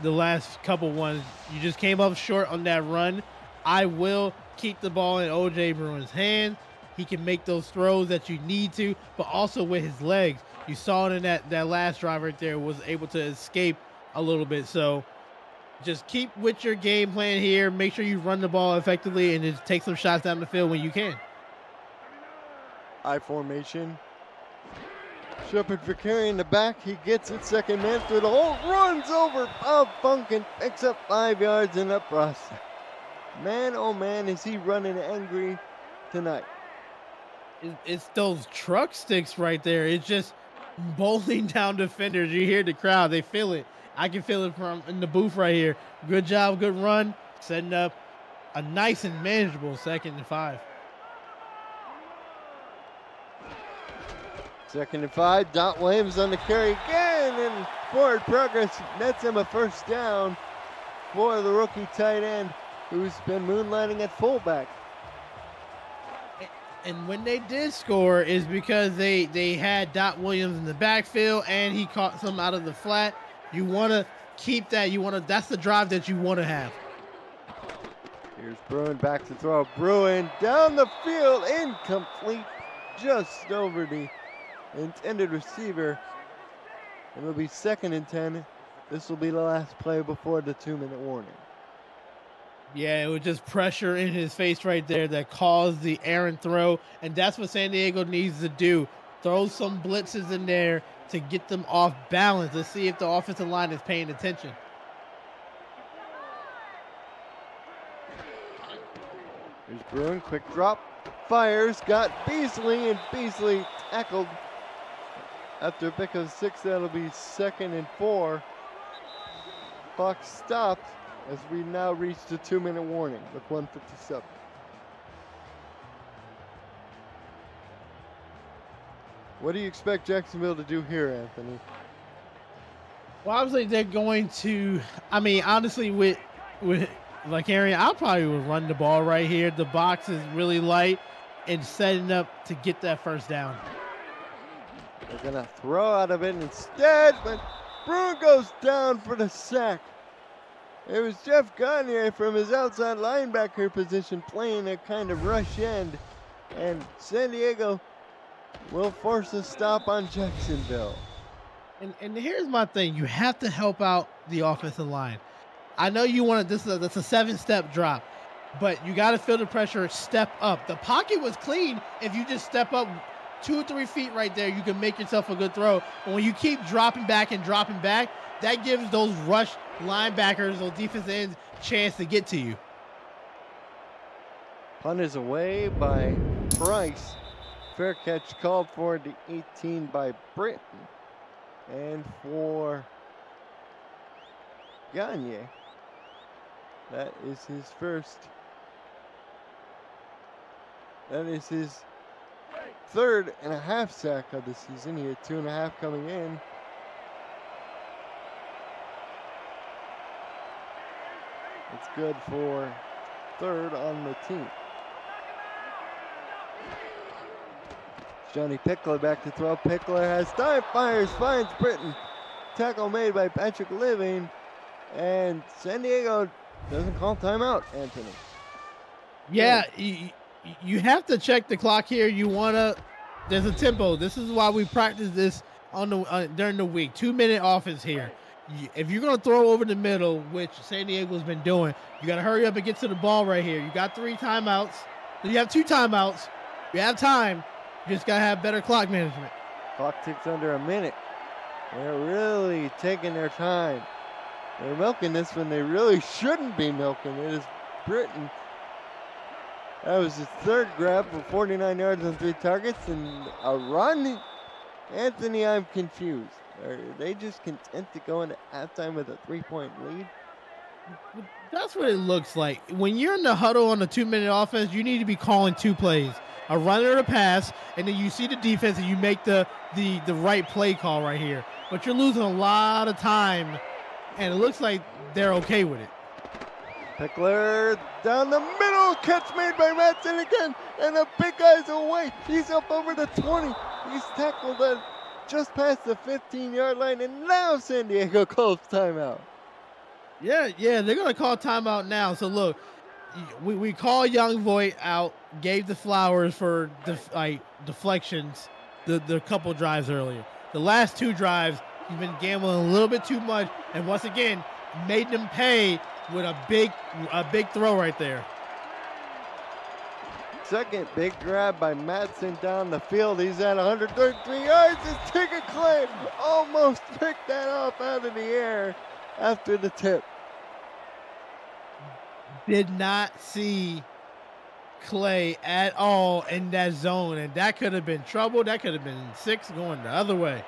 Speaker 2: the last couple ones. You just came up short on that run. I will keep the ball in OJ Bruin's hand. He can make those throws that you need to, but also with his legs. You saw it in that last drive right there, was able to escape a little bit. So just keep with your game plan here. Make sure you run the ball effectively and just take some shots down the field when you can.
Speaker 1: I formation. Shepard for carry in the back. He gets it. Second man through the hole. Runs over Bob Funk and picks up 5 yards in the process. Man, oh man, is he running angry tonight.
Speaker 2: It's those truck sticks right there. It's just bowling down defenders. You hear the crowd. They feel it. I can feel it from in the booth right here. Good job, good run. Setting up a nice and manageable 2nd and 5.
Speaker 1: 2nd and 5. Dot Williams on the carry again, and forward progress nets him a first down for the rookie tight end who's been moonlighting at fullback.
Speaker 2: And when they did score is because they had Dot Williams in the backfield and he caught some out of the flat. You want to keep that. That's the drive that you want to have.
Speaker 1: Here's Bruin back to throw. Bruin down the field, incomplete, just over the intended receiver. And it'll be 2nd and 10. This will be the last play before the 2-minute warning.
Speaker 2: Yeah, it was just pressure in his face right there that caused the errant throw. And that's what San Diego needs to do. Throw some blitzes in there to get them off balance. Let's see if the offensive line is paying attention.
Speaker 1: Here's Bruin, quick drop, fires, got Beasley, and Beasley tackled. After a pick of 6, that'll be 2nd and 4. Clock stopped as we now reach the 2-minute warning with 1:57. What do you expect Jacksonville to do here, Anthony?
Speaker 2: Well, obviously they're going to, honestly with like Aaron, I'll probably would run the ball right here. The box is really light and setting up to get that first down.
Speaker 1: They're gonna throw out of it instead, but Bruin goes down for the sack. It was Jeff Gagne from his outside linebacker position playing a kind of rush end, and San Diego will force a stop on Jacksonville.
Speaker 2: And here's my thing. You have to help out the offensive line. I know you want to, that's a 7-step drop, but you got to feel the pressure, step up. The pocket was clean. If you just step up 2 or 3 feet right there, you can make yourself a good throw. But when you keep dropping back, that gives those rush linebackers, those defensive ends, chance to get to you.
Speaker 1: Punt is away by Price. Fair catch called for the 18 by Britton. And for Gagne, that is his first. That is his 3rd and a half sack of the season. He had 2.5 coming in. It's good for 3rd on the team. Johnny Pickler back to throw. Pickler has time, fires, finds Britton. Tackle made by Patrick Living. And San Diego doesn't call timeout, Anthony.
Speaker 2: Yeah, you have to check the clock here. There's a tempo. This is why we practice this during the week. 2-minute offense here. If you're going to throw over the middle, which San Diego's been doing, you got to hurry up and get to the ball right here. You got 3 timeouts. You have 2 timeouts. You have time. You just got to have better clock management.
Speaker 1: Clock ticks under a minute. They're really taking their time. They're milking this when they really shouldn't be milking it. Is Britton. That was his third grab for 49 yards on 3 targets and a run. Anthony, I'm confused. Are they just content to go into halftime with a 3-point lead?
Speaker 2: That's what it looks like. When you're in the huddle on the 2-minute offense, you need to be calling 2 plays. A run or a pass, and then you see the defense and you make the right play call right here. But you're losing a lot of time, and it looks like they're okay with it.
Speaker 1: Pickler down the middle, catch made by Matson again, and the big guy's away. He's up over the 20. He's tackled at just past the 15-yard line, and now San Diego calls timeout.
Speaker 2: Yeah, they're gonna call timeout now. So look, we call Young Voigt out, gave the flowers for deflections, the couple drives earlier. The last 2 drives, he's been gambling a little bit too much, and once again, made them pay with a big throw right there.
Speaker 1: Second big grab by Matson down the field. He's at 133 yards. It's Tigger Clay almost picked that off out of the air after the tip.
Speaker 2: Did not see Clay at all in that zone, and that could have been trouble. That could have been 6 going the other way.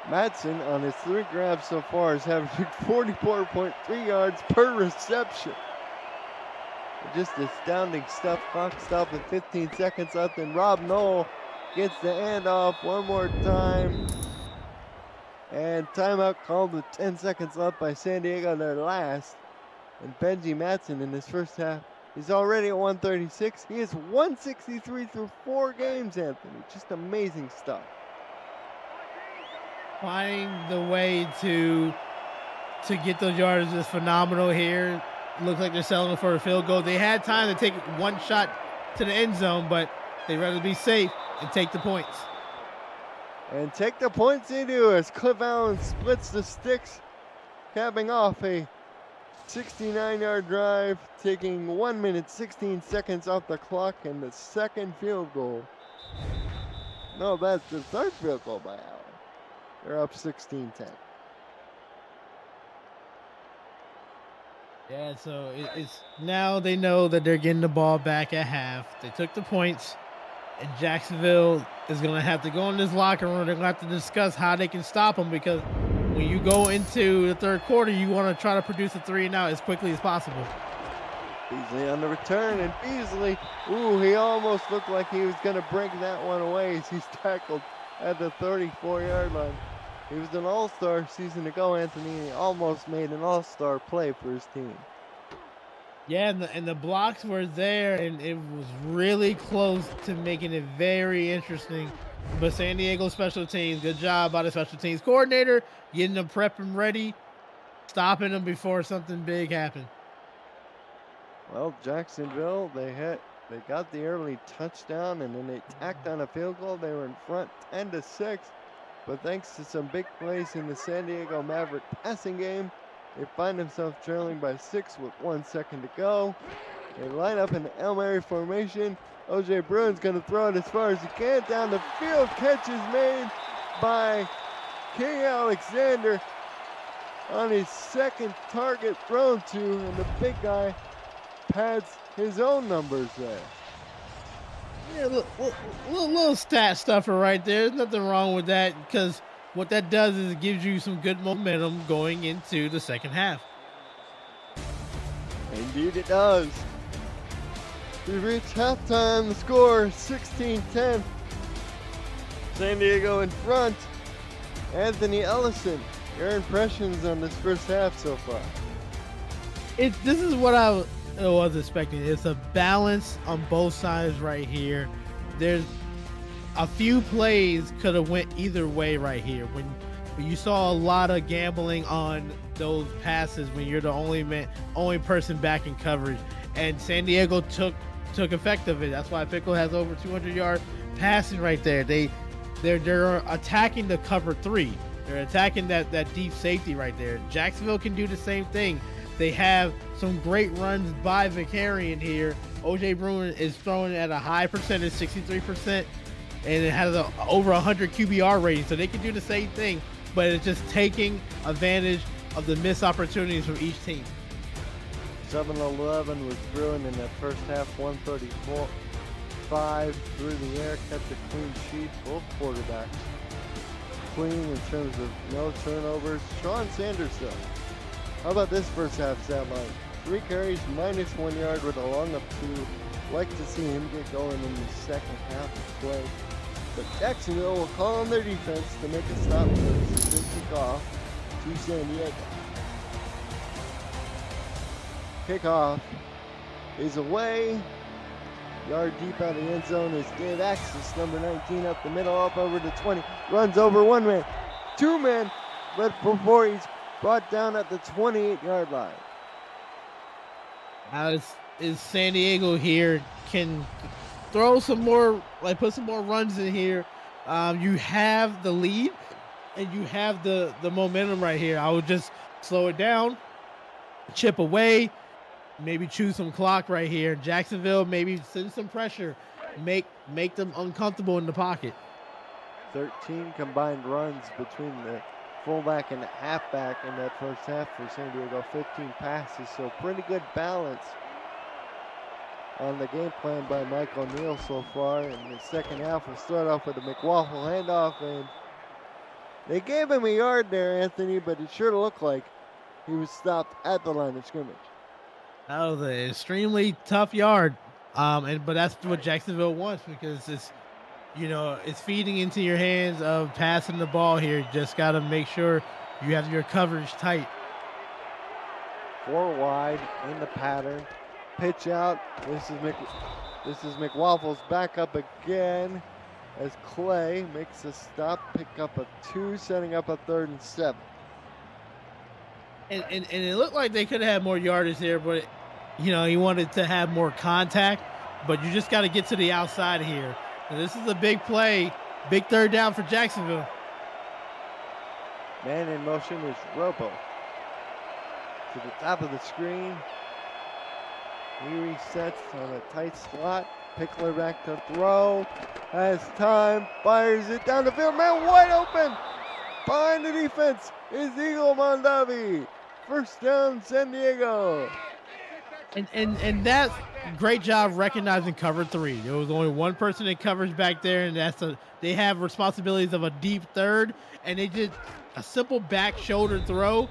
Speaker 1: Matson on his 3 grabs so far is averaging 44.3 yards per reception. Just astounding stuff. Clock stop with 15 seconds left, and Rob Knoll gets the handoff one more time. And timeout called with 10 seconds left by San Diego, their last. And Benji Matson in his first half, he's already at 136. He is 163 through 4 games, Anthony. Just amazing stuff.
Speaker 2: Finding the way to get those yards is phenomenal here. Looks like they're settling for a field goal. They had time to take 1 shot to the end zone, but they'd rather be safe and take the points.
Speaker 1: And take the points they do as Cliff Allen splits the sticks, capping off a 69-yard drive, taking 1 minute 16 seconds off the clock, and the second field goal. No, that's the third field goal by Allen. They're up 16-10.
Speaker 2: Yeah, so it's now they know that they're getting the ball back at half. They took the points, and Jacksonville is going to have to go in this locker room. They're going to have to discuss how they can stop them, because when you go into the third quarter, you want to try to produce a 3 and out as quickly as possible.
Speaker 1: Beasley on the return, and Beasley, he almost looked like he was going to break that one away as he's tackled at the 34-yard line. He was an all-star season ago, Anthony. He almost made an all-star play for his team.
Speaker 2: Yeah, and the blocks were there, and it was really close to making it very interesting. But San Diego special teams, good job by the special teams coordinator, getting them prepped and ready, stopping them before something big happened.
Speaker 1: Well, Jacksonville, they got the early touchdown, and then they tacked on a field goal. They were in front 10-6. But thanks to some big plays in the San Diego Maverick passing game, they find themselves trailing by 6 with 1 second to go. They line up in the Hail Mary formation. O.J. Bruin's going to throw it as far as he can down the field. Catch is made by King Alexander on his second target thrown to, and the big guy pads his own numbers there.
Speaker 2: Yeah, little stat stuffer right there. There's nothing wrong with that, because what that does is it gives you some good momentum going into the second half.
Speaker 1: Indeed it does. We reach halftime. The score 16-10. San Diego in front. Anthony Ellison, your impressions on this first half so far?
Speaker 2: This is what I was expecting. It's a balance on both sides right here. There's a few plays could have went either way right here. When you saw a lot of gambling on those passes when you're the only person back in coverage, and San Diego took effect of it. That's why Pickle has over 200-yard passing right there. They're attacking the cover 3. They're attacking that deep safety right there. Jacksonville can do the same thing. They have some great runs by Vicarian here. O.J. Bruin is throwing at a high percentage, 63%, and it has over 100 QBR rating, so they can do the same thing, but it's just taking advantage of the missed opportunities from each team.
Speaker 1: 7-11 was brewing in that first half. 134-5 through the air, kept a clean sheet. Both quarterbacks clean in terms of no turnovers. Sean Sanders though. How about this first half stat line? 3 carries, -1 yard with a long of 2. Like to see him get going in the second half of play. But Jacksonville will call on their defense to make a stop for the kickoff to San Diego. Kickoff is away. Yard deep out of the end zone is Dave Axis, number 19, up the middle, up over the 20. Runs over 1 man, 2 men, but before he's brought down at the 28-yard line.
Speaker 2: Now is San Diego here can throw some more, like put some more runs in here. You have the lead and you have the momentum right here. I would just slow it down, chip away, maybe choose some clock right here. Jacksonville, maybe send some pressure, make them uncomfortable in the pocket.
Speaker 1: 13 combined runs between the fullback and the halfback in that first half for San Diego. 15 passes, so pretty good balance on the game plan by Mike O'Neill so far. In the second half, we'll start off with a McWaffle handoff, and they gave him a yard there, Anthony, but it sure looked like he was stopped at the line of scrimmage.
Speaker 2: That was an extremely tough yard, but that's what Jacksonville wants, because it's feeding into your hands of passing the ball here. You just got to make sure you have your coverage tight.
Speaker 1: 4 wide in the pattern. Pitch out. This is McWaffle's back up again as Clay makes a stop, pick up a 2, setting up a 3rd and 7.
Speaker 2: And it looked like they could have had more yardage there, but he wanted to have more contact. But you just got to get to the outside here. And this is a big play, big 3rd down for Jacksonville.
Speaker 1: Man in motion is Robo to the top of the screen. He resets on a tight slot. Pickler back to throw. Has time. Fires it down the field. Man wide open. Behind the defense is Eagle Mondavi. First down, San Diego.
Speaker 2: And that's great job recognizing cover 3. There was only one person in coverage back there, and they have responsibilities of a deep 3rd, and they did a simple back shoulder throw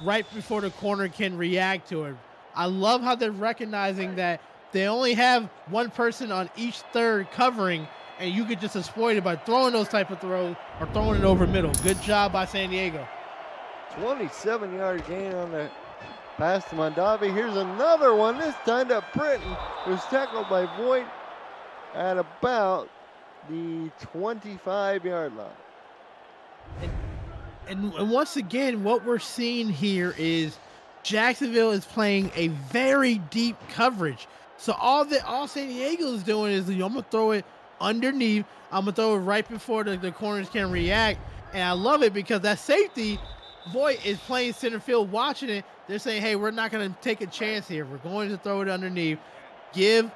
Speaker 2: right before the corner can react to it. I love how they're recognizing that they only have one person on each 3rd covering, and you could just exploit it by throwing those type of throws or throwing it over middle. Good job by San Diego.
Speaker 1: 27-yard gain on the pass to Mondavi. Here's another one, this time to Britton, who's tackled by Voigt at about the 25-yard line.
Speaker 2: And once again, what we're seeing here is Jacksonville is playing a very deep coverage. So all San Diego is doing is, I'm going to throw it underneath. I'm going to throw it right before the corners can react. And I love it because that safety, Voigt, is playing center field watching it. They're saying, hey, we're not going to take a chance here. We're going to throw it underneath. Give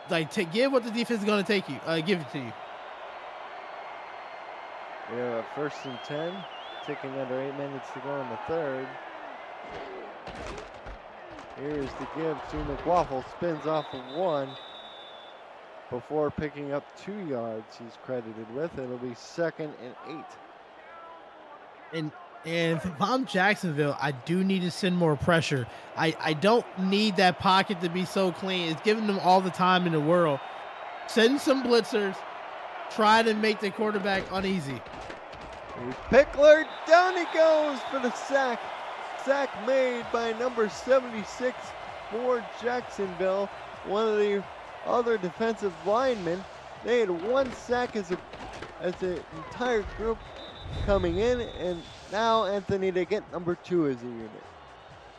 Speaker 2: what the defense is going to give it to you.
Speaker 1: We have a 1st and 10, ticking under 8 minutes to go in the 3rd. Here's the give to McWaffle, spins off of 1 before picking up 2 yards he's credited with. It'll be 2nd and 8.
Speaker 2: And if I'm Jacksonville, I do need to send more pressure. I don't need that pocket to be so clean. It's giving them all the time in the world. Send some blitzers. Try to make the quarterback uneasy.
Speaker 1: Here's Pickler. Down he goes for the sack. Sack made by number 76 for Jacksonville. One of the other defensive linemen. They had 1 sack as an entire group coming in, and now, Anthony, they get number 2 as a unit.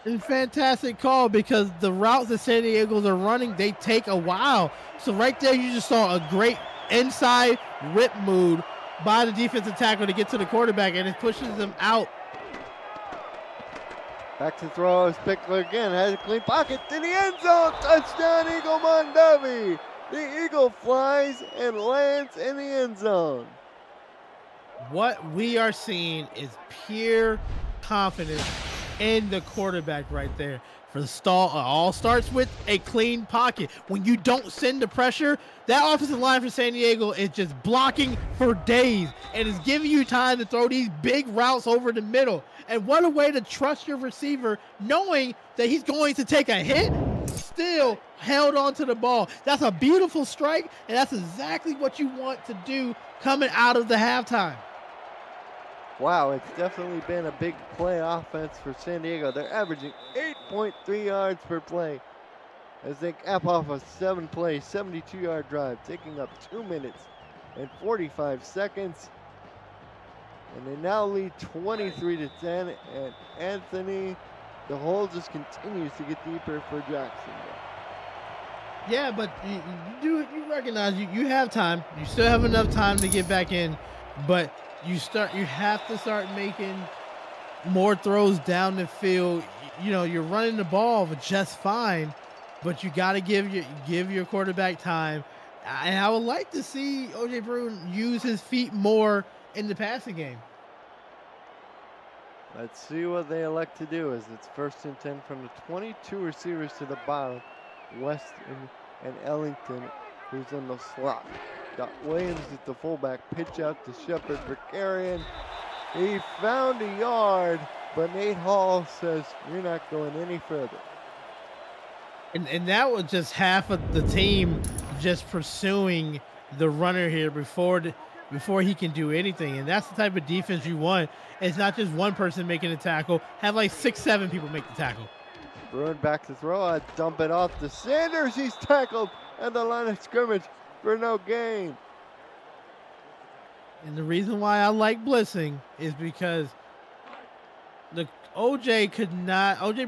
Speaker 2: And fantastic call, because the routes that San Diego are running, they take a while. So right there, you just saw a great inside rip move by the defensive tackle to get to the quarterback, and it pushes them out.
Speaker 1: Back to throw is Pickler again. Has a clean pocket to the end zone. Touchdown, Eagle Mondavi. The Eagle flies and lands in the end zone.
Speaker 2: What we are seeing is pure confidence and the quarterback right there. For the stall, it all starts with a clean pocket. When you don't send the pressure, that offensive line for San Diego is just blocking for days and is giving you time to throw these big routes over the middle. And what a way to trust your receiver, knowing that he's going to take a hit, still held on to the ball. That's a beautiful strike, and that's exactly what you want to do coming out of the halftime.
Speaker 1: Wow, it's definitely been a big play offense for San Diego. They're averaging 8.3 yards per play as they cap off a 7-play, 72-yard drive, taking up 2 minutes and 45 seconds. And they now lead 23-10, and Anthony, the hole just continues to get deeper for Jacksonville.
Speaker 2: Yeah, but you recognize you have time. You still have enough time to get back in, but you have to start making more throws down the field. You know, you're running the ball just fine, but you got to give your quarterback time. And I would like to see OJ Bruin use his feet more in the passing game.
Speaker 1: Let's see what they elect to do, as it's 1st and 10 from the 22 receivers to the bottom. Weston and Ellington, who's in the slot. Got Williams at the fullback, pitch out to Shepard for carrying. He found a yard, but Nate Hall says, "You're not going any further."
Speaker 2: And that was just half of the team just pursuing the runner here before he can do anything. And that's the type of defense you want. It's not just one person making a tackle. Have like 6, 7 people make the tackle.
Speaker 1: Bruin back to throw. I dump it off to Sanders. He's tackled at the line of scrimmage for no gain.
Speaker 2: And the reason why I like blitzing is because OJ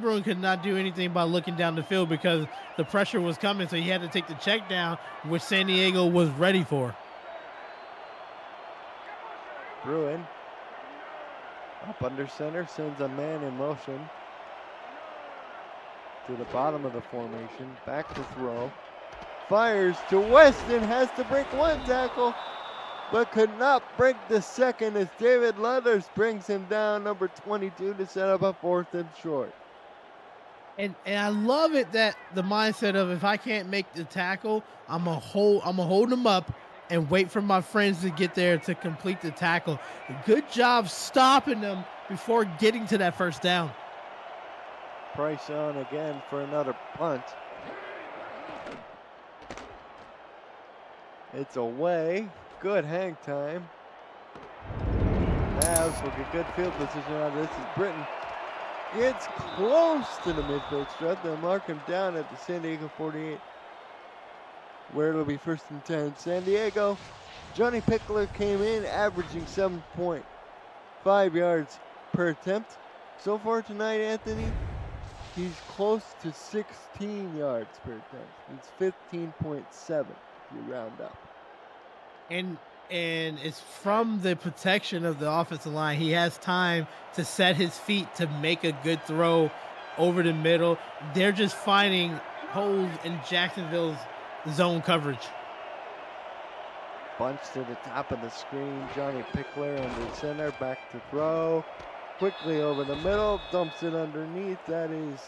Speaker 2: Bruin could not do anything by looking down the field because the pressure was coming, so he had to take the check down, which San Diego was ready for.
Speaker 1: Bruin up under center, sends a man in motion to the bottom of the formation, back to throw, fires to Weston, has to break one tackle, but could not break the second as David Leathers brings him down, number 22, to set up a 4th and short.
Speaker 2: And I love it that the mindset of, if I can't make the tackle, I'm gonna hold him up and wait for my friends to get there to complete the tackle. Good job stopping them before getting to that first down.
Speaker 1: Price on again for another punt. It's away. Good hang time. Mavs will get good field position out of this as Britton gets close to the midfield strut. They'll mark him down at the San Diego 48, where it'll be 1st and 10. San Diego, Johnny Pickler came in averaging 7.5 yards per attempt. So far tonight, Anthony, he's close to 16 yards per attempt. He's 15.7 if you round up.
Speaker 2: And it's from the protection of the offensive line. He has time to set his feet to make a good throw over the middle. They're just finding holes in Jacksonville's zone coverage.
Speaker 1: Bunch to the top of the screen. Johnny Pickler under center, back to throw. Quickly over the middle, dumps it underneath. That is,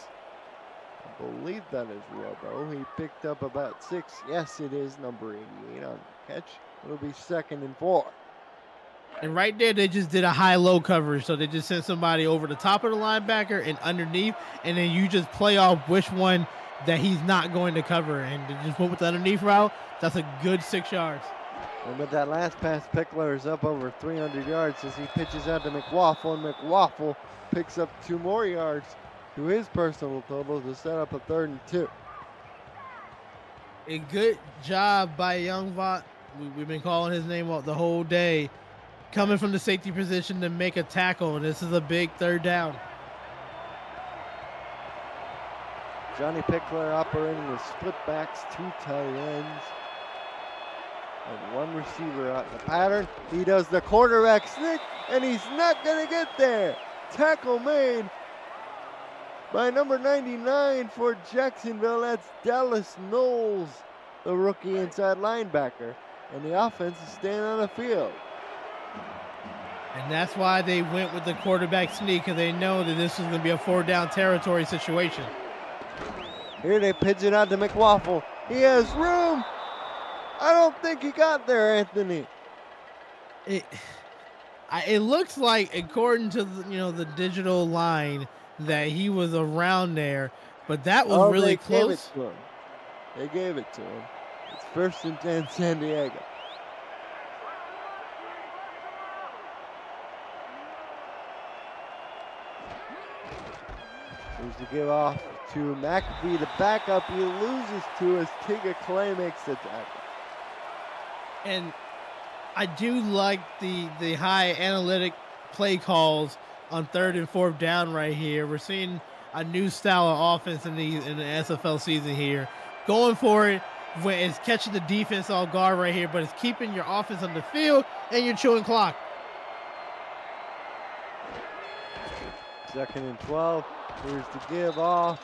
Speaker 1: I believe that is Robo. He picked up about 6. Yes, it is number 88 on the catch. It'll be 2nd and 4.
Speaker 2: And right there, they just did a high-low coverage. So they just sent somebody over the top of the linebacker and underneath, and then you just play off which one that he's not going to cover. And they just went with the underneath route. That's a good 6 yards.
Speaker 1: And with that last pass, Pickler is up over 300 yards as he pitches out to McWaffle, and McWaffle picks up 2 more yards to his personal total to set up a 3rd and 2.
Speaker 2: A good job by Youngvot. We've been calling his name out the whole day. Coming from the safety position to make a tackle. This is a big 3rd down.
Speaker 1: Johnny Pickler operating with split backs, 2 tight ends, and 1 receiver out in the pattern. He does the quarterback sneak, and he's not going to get there. Tackle made by number 99 for Jacksonville. That's Dallas Knowles, the rookie inside linebacker. And the offense is staying on the field.
Speaker 2: And that's why they went with the quarterback sneak, because they know that this is going to be a 4-down territory situation.
Speaker 1: Here they pitch it out to McWaffle. He has room. I don't think he got there, Anthony.
Speaker 2: It looks like, according to the digital line, that he was around there, but that was really close.
Speaker 1: They gave it to him. It's 1st and 10, San Diego. Here's the give off to McAfee, the backup. He loses to us. Tiga Clay makes the tackle.
Speaker 2: And I do like the high analytic play calls on 3rd and 4th down right here. We're seeing a new style of offense in the SFL season here. Going for it when it's catching the defense off guard right here, but it's keeping your offense on the field and you're chewing clock.
Speaker 1: 2nd and 12. Here's the give off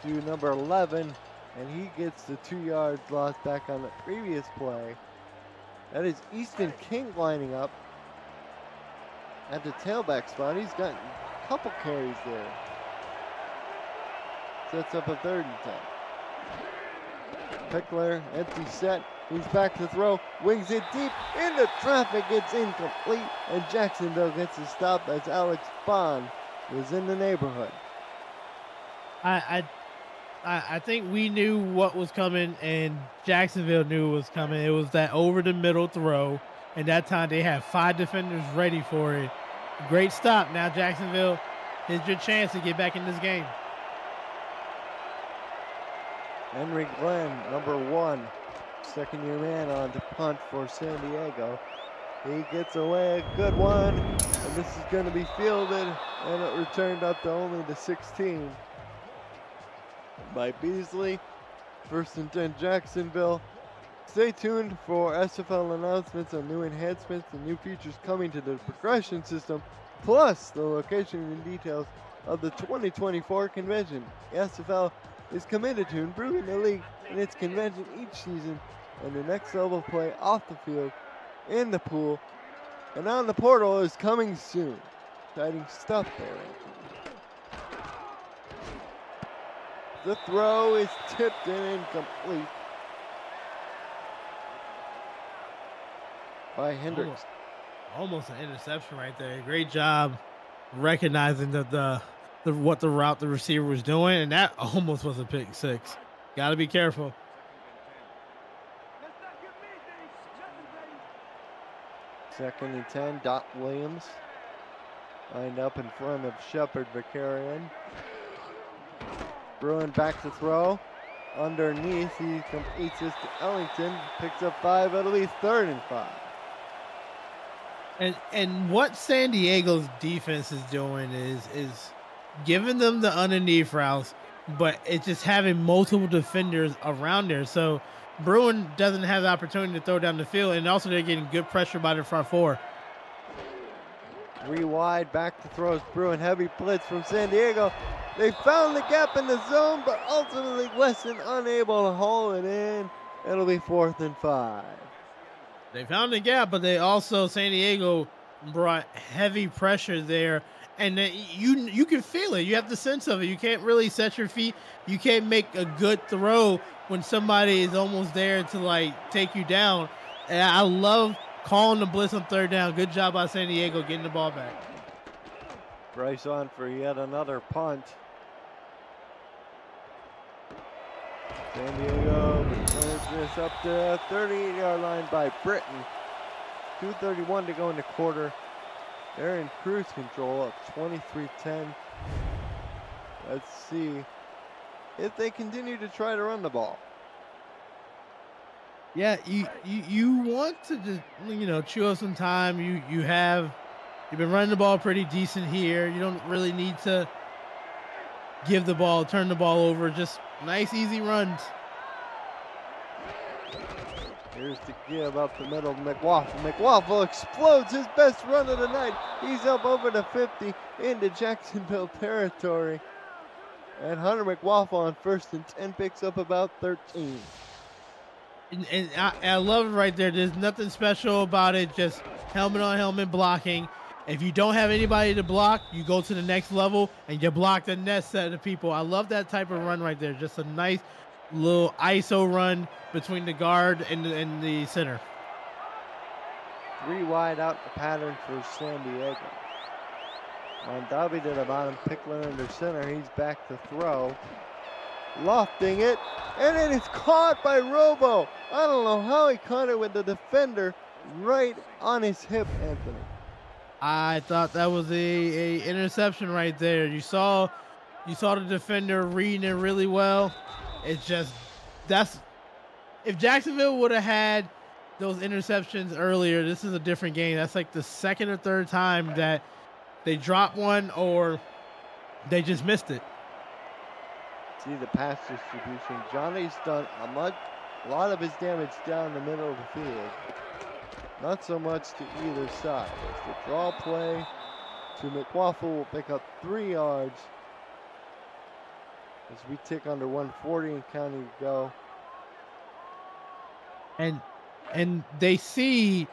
Speaker 1: to number 11, and he gets the 2 yards lost back on the previous play. That is Easton King lining up at the tailback spot. He's gotten a couple carries there. Sets up a 3rd and 10. Pickler, empty set. He's back to throw. Wings it deep into traffic. It's incomplete. And Jacksonville gets a stop as Alex Bond was in the neighborhood.
Speaker 2: I think we knew what was coming, and Jacksonville knew what was coming. It was that over the middle throw, and that time they had 5 defenders ready for it. Great stop. Now Jacksonville, here's your chance to get back in this game.
Speaker 1: Henry Glenn, number 1, 2nd-year man on to punt for San Diego. He gets away a good one, and this is going to be fielded, and it returned up to only the 16 by Beasley. 1st and 10, Jacksonville. Stay tuned for SFL announcements on new enhancements and new features coming to the progression system, plus the location and details of the 2024 convention. The SFL is committed to improving the league and its convention each season, and the next level of play off the field, in the pool, and on the portal is coming soon. Exciting stuff there. The throw is tipped and incomplete by Hendricks.
Speaker 2: Almost an interception right there. Great job recognizing what the route the receiver was doing, and that almost was a pick 6. Got to be careful.
Speaker 1: 2nd and 10, Dot Williams lined up in front of Shepard Vicarian. Bruin back to throw. Underneath, he completes this to Ellington. Picks up 5. It'll be 3rd and 5.
Speaker 2: And what San Diego's defense is doing is giving them the underneath routes, but it's just having multiple defenders around there. So Bruin doesn't have the opportunity to throw down the field, and also they're getting good pressure by the front 4.
Speaker 1: 3 wide, back to throws. Bruin, heavy blitz from San Diego. They found the gap in the zone, but ultimately Weston unable to haul it in. It'll be 4th and 5.
Speaker 2: They found the gap, but they also, San Diego brought heavy pressure there, and you can feel it. You have the sense of it. You can't really set your feet. You can't make a good throw when somebody is almost there to take you down. And I love calling the blitz on 3rd down. Good job by San Diego getting the ball back.
Speaker 1: Bryce on for yet another punt. San Diego returns this up to the 38-yard line by Britton. 2:31 to go in the quarter. They're in cruise control up 23-10. Let's see if they continue to try to run the ball.
Speaker 2: Yeah, you want to just chew up some time. You've been running the ball pretty decent here. You don't really need to turn the ball over. Just nice, easy runs.
Speaker 1: Here's the give up the middle. McWaffle. McWaffle explodes his best run of the night. He's up over the 50 into Jacksonville territory. And Hunter McWaffle on 1st and 10 picks up about 13.
Speaker 2: And I love it right there. There's nothing special about it. Just helmet on helmet blocking. If you don't have anybody to block, you go to the next level and you block the next set of people. I love that type of run right there. Just a nice little ISO run between the guard and the center.
Speaker 1: 3 wide out the pattern for San Diego. Mondavi to the bottom, Pickler under center. He's back to throw. Lofting it, and it is caught by Robo. I don't know how he caught it with the defender right on his hip, Anthony.
Speaker 2: I thought that was a interception right there. You saw the defender reading it really well. It's just if Jacksonville would have had those interceptions earlier, this is a different game. That's like the second or third time that they dropped one or they just missed it.
Speaker 1: See the pass distribution. Johnny's done a lot of his damage down the middle of the field. Not so much to either side. As the draw play to McWaffle will pick up 3 yards. As we tick under 140 and counting to go.
Speaker 2: And they see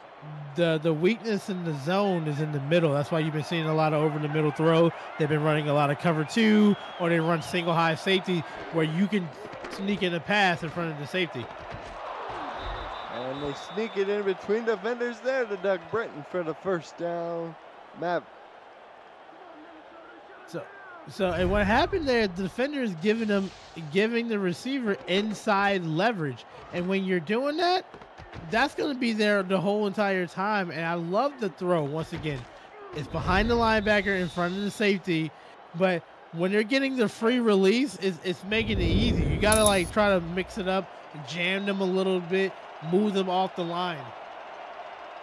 Speaker 2: the weakness in the zone is in the middle. That's why you've been seeing a lot of over the middle throw. They've been running a lot of cover 2, or they run single high safety where you can sneak in a pass in front of the safety.
Speaker 1: And they sneak it in between defenders there to Doug Britton for the first down.
Speaker 2: So and what happened there, the defender is giving the receiver inside leverage. And when you're doing that, that's going to be there the whole entire time. And I love the throw. Once again, it's behind the linebacker in front of the safety, but when they're getting the free release, it's making it easy. You got to like try to mix it up, jam them a little bit, move them off the line.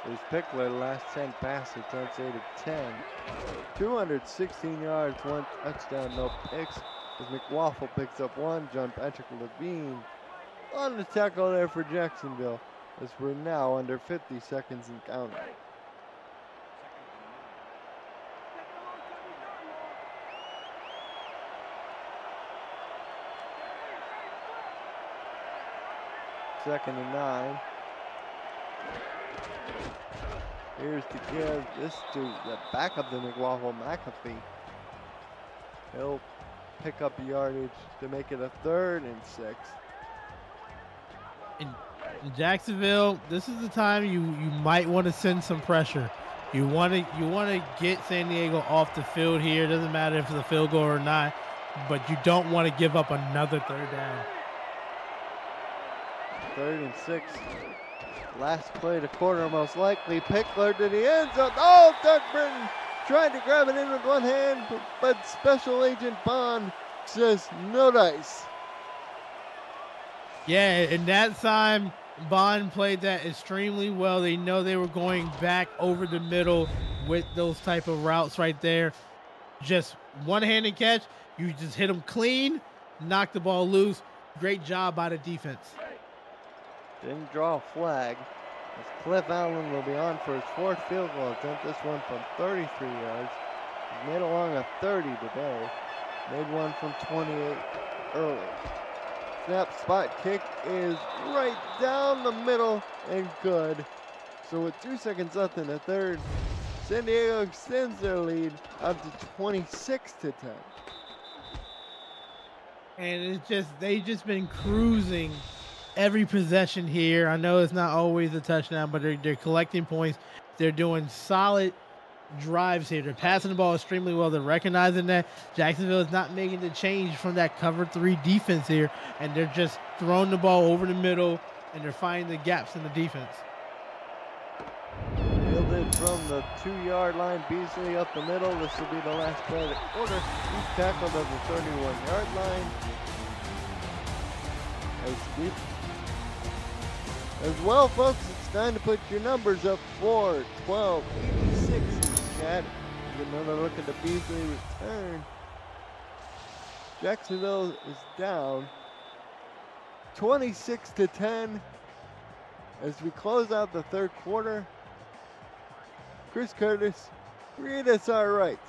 Speaker 1: There's Pickler, the last 10 passes, turns 8 of 10. 216 yards, 1 touchdown, no picks. As McWaffle picks up 1, John Patrick Levine on the tackle there for Jacksonville. As we're now under 50 seconds and counting. Second and 9. Here's to give this to the backup to McWaffle, McAfee. He'll pick up yardage to make it a 3rd and 6.
Speaker 2: In Jacksonville, this is the time you might want to send some pressure. You want to get San Diego off the field here. It doesn't matter if it's a field goal or not, but you don't want to give up another 3rd down.
Speaker 1: 3rd and 6. Last play to corner, most likely. Pickler to the end zone. Oh, Doug Britton tried to grab it in with one hand, but Special Agent Bond says no dice.
Speaker 2: Yeah, and that time Bond played that extremely well. They know they were going back over the middle with those type of routes right there. Just one-handed catch. You just hit them clean, knock the ball loose. Great job by the defense.
Speaker 1: Didn't draw a flag. As Cliff Allen will be on for his 4th field goal attempt. This one from 33 yards. He's made along a 30 today. Made one from 28 early. Snap, spot kick is right down the middle and good. So with 2 seconds left in the 3rd, San Diego extends their lead up to 26 to 10.
Speaker 2: And they've just been cruising every possession here. I know it's not always a touchdown, but they're collecting points. They're doing solid drives here. They're passing the ball extremely well. They're recognizing that Jacksonville is not making the change from that cover 3 defense here, and they're just throwing the ball over the middle, and they're finding the gaps in the defense.
Speaker 1: Fielded from the 2-yard line, Beasley up the middle. This will be the last play of the quarter. He's tackled at the 31-yard line. As well, folks, it's time to put your numbers up. 4, 12, 86 in the chat. Get another look at the Beasley return. Jacksonville is down 26 to 10 as we close out the 3rd quarter. Chris Curtis, read us our rights.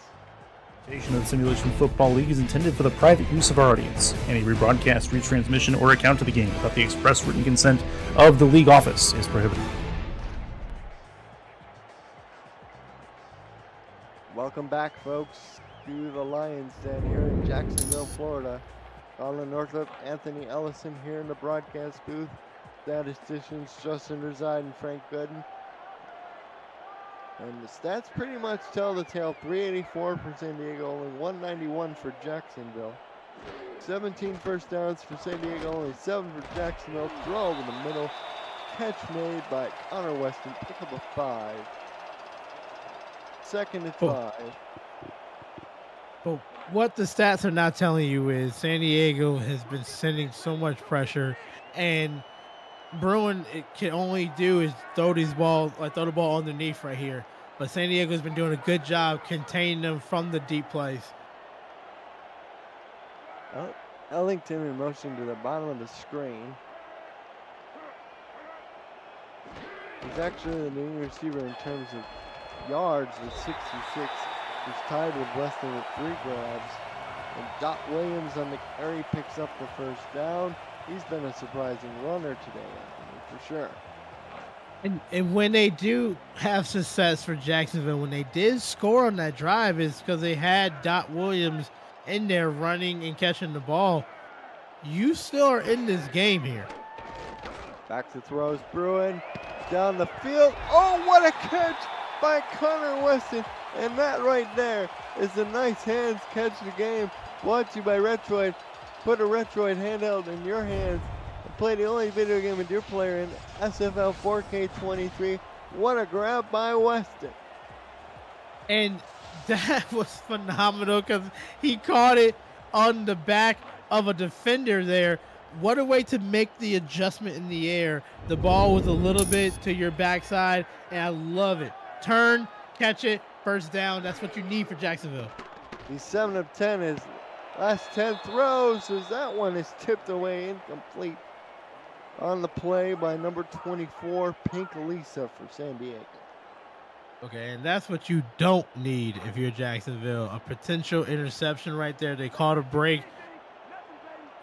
Speaker 4: Of the Simulation Football League is intended for the private use of our audience. Any rebroadcast, retransmission, or account of the game without the express written consent of the league office is prohibited.
Speaker 1: Welcome back, folks, to the Lions Den here in Jacksonville, Florida. Colin Northup, Anthony Ellison here in the broadcast booth. Statisticians Justin Reside and Frank Gooden. And the stats pretty much tell the tale. 384 for San Diego, only 191 for Jacksonville. 17 first downs for San Diego, only 7 for Jacksonville. Throw over the middle. Catch made by Connor Weston. Pick up a 5. 2nd and 5.
Speaker 2: But what the stats are not telling you is San Diego has been sending so much pressure, and Bruin can only do is throw the ball underneath right here. But San Diego's been doing a good job containing them from the deep plays.
Speaker 1: Ellington in motion to the bottom of the screen. He's actually the leading receiver in terms of yards with 66. He's tied with Weston with 3 grabs. And Dot Williams on the carry picks up the first down. He's been a surprising runner today, Anthony, for sure.
Speaker 2: And when they do have success for Jacksonville, when they did score on that drive, is because they had Dot Williams in there running and catching the ball. You still are in this game here.
Speaker 1: Back to throws, Bruin down the field. Oh, what a catch by Connor Weston. And that right there is a nice hands catch the game. Brought to you by Retroid. Put a Retroid handheld in your hands and play the only video game with your player in SFL 4K23. What a grab by Weston.
Speaker 2: And that was phenomenal because he caught it on the back of a defender there. What a way to make the adjustment in the air. The ball was a little bit to your backside, and I love it. Turn, catch it, first down. That's what you need for Jacksonville.
Speaker 1: He's 7 of 10. His last 10 throws as that one is tipped away, incomplete on the play by number 24, Pink Lisa for San Diego.
Speaker 2: Okay, and that's what you don't need if you're Jacksonville. A potential interception right there. They called a break.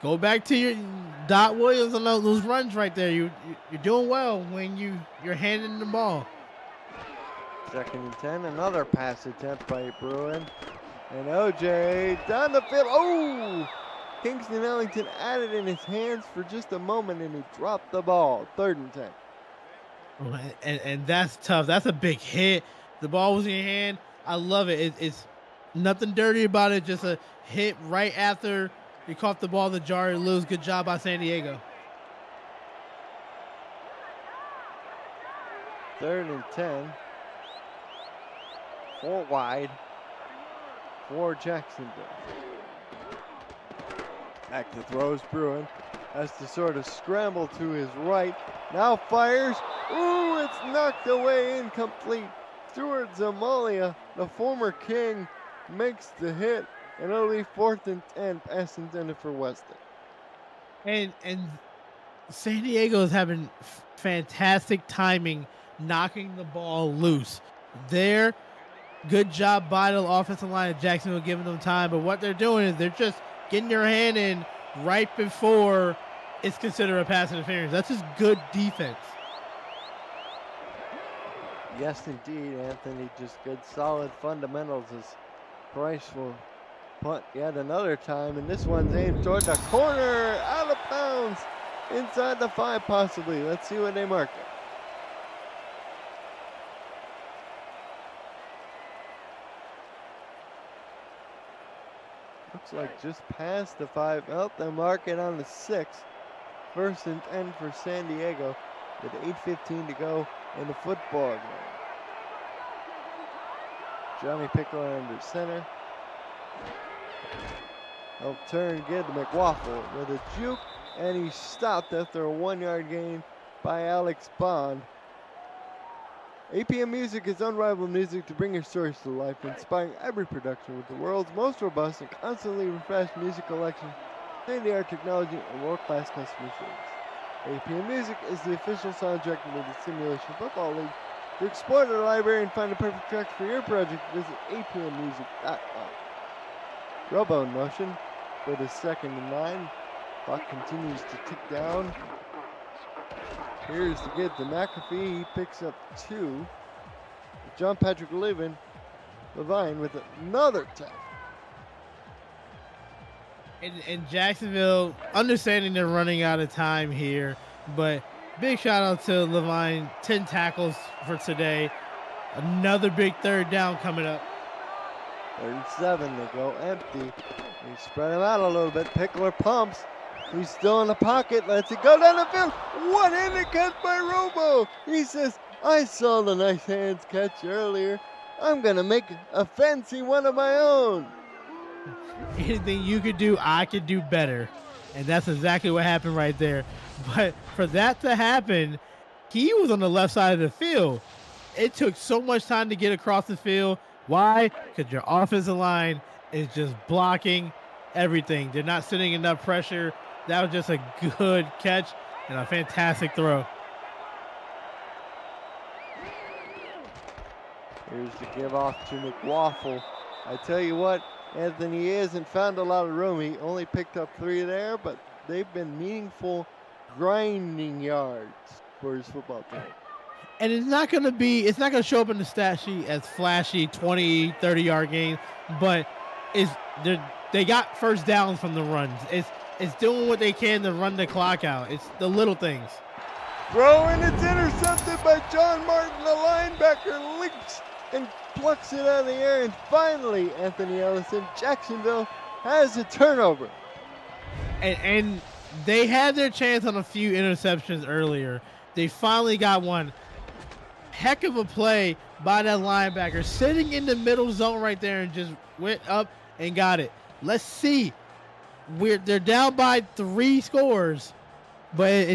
Speaker 2: Go back to your Dot Williams on those runs right there. You're doing well when you're handing the ball.
Speaker 1: 2nd and 10, another pass attempt by Bruin. And OJ down the field. Oh! Kingston Ellington had it in his hands for just a moment and he dropped the ball. 3rd and 10.
Speaker 2: Oh, and that's tough. That's a big hit. The ball was in your hand. I love it. It's nothing dirty about it. Just a hit right after you caught the ball in the jar and lose. Good job by San Diego.
Speaker 1: 3rd and 10. 4 wide for Jacksonville. Back to throws, Bruin has to sort of scramble to his right. Now fires. Ooh, it's knocked away, incomplete. Stuart Zamalia, the former King, makes the hit, and it'll be 4th and 10, pass intended for Weston.
Speaker 2: And San Diego is having fantastic timing, knocking the ball loose. There, good job by the offensive line of Jacksonville giving them time, but what they're doing is they're just getting their hand in right before it's considered a pass interference. That's just good defense.
Speaker 1: Yes, indeed, Anthony. Just good, solid fundamentals as Price will punt yet another time, and this one's aimed toward the corner, out of bounds, inside the 5 possibly. Let's see what they mark it. Looks like just past the 5. Oh, they mark it on the 6. 1st and 10 for San Diego with 8:15 to go in the football game. Johnny Pickler under center. Help turn good to McWaffle with a juke, and he stopped after a 1-yard gain by Alex Bond. APM Music is unrivaled music to bring your stories to life, inspiring every production with the world's most robust and constantly refreshed music collection, state-of-the-art technology, and world-class customer service. APM Music is the official soundtrack of the Simulation Football League. To explore the library and find the perfect tracks for your project, visit apmmusic.com. Robo in motion for the 2nd and 9. Clock continues to tick down. Here's the get to McAfee. He picks up 2. John Patrick Levin Levine with another tackle.
Speaker 2: And Jacksonville, understanding they're running out of time here, but big shout out to Levine, 10 tackles for today. Another big third down coming up.
Speaker 1: 37, they go empty. They spread him out a little bit. Pickler pumps. He's still in the pocket. Lets it go down the field. One-handed catch by Robo. He says, I saw the nice hands catch earlier. I'm going to make a fancy one of my own.
Speaker 2: Anything you could do, I could do better. And that's exactly what happened right there. But for that to happen, he was on the left side of the field. It took so much time to get across the field. Why? Because your offensive line is just blocking everything. They're not sending enough pressure. That was just a good catch and a fantastic throw.
Speaker 1: Here's the give off to McWaffle. I tell you what, Anthony hasn't found a lot of room. He only picked up 3 there, but they've been meaningful grinding yards for his football team.
Speaker 2: And it's not going to show up in the stat sheet as flashy 20, 30-yard gains, but they got first downs from the runs. It's doing what they can to run the clock out. It's the little things.
Speaker 1: Throw, and it's intercepted by John Martin. The linebacker leaps and plucks it out of the air. And finally, Anthony Ellison, Jacksonville has a turnover.
Speaker 2: And they had their chance on a few interceptions earlier. They finally got one. Heck of a play by that linebacker, sitting in the middle zone right there and just went up and got it. Let's see. They're down by 3 scores, but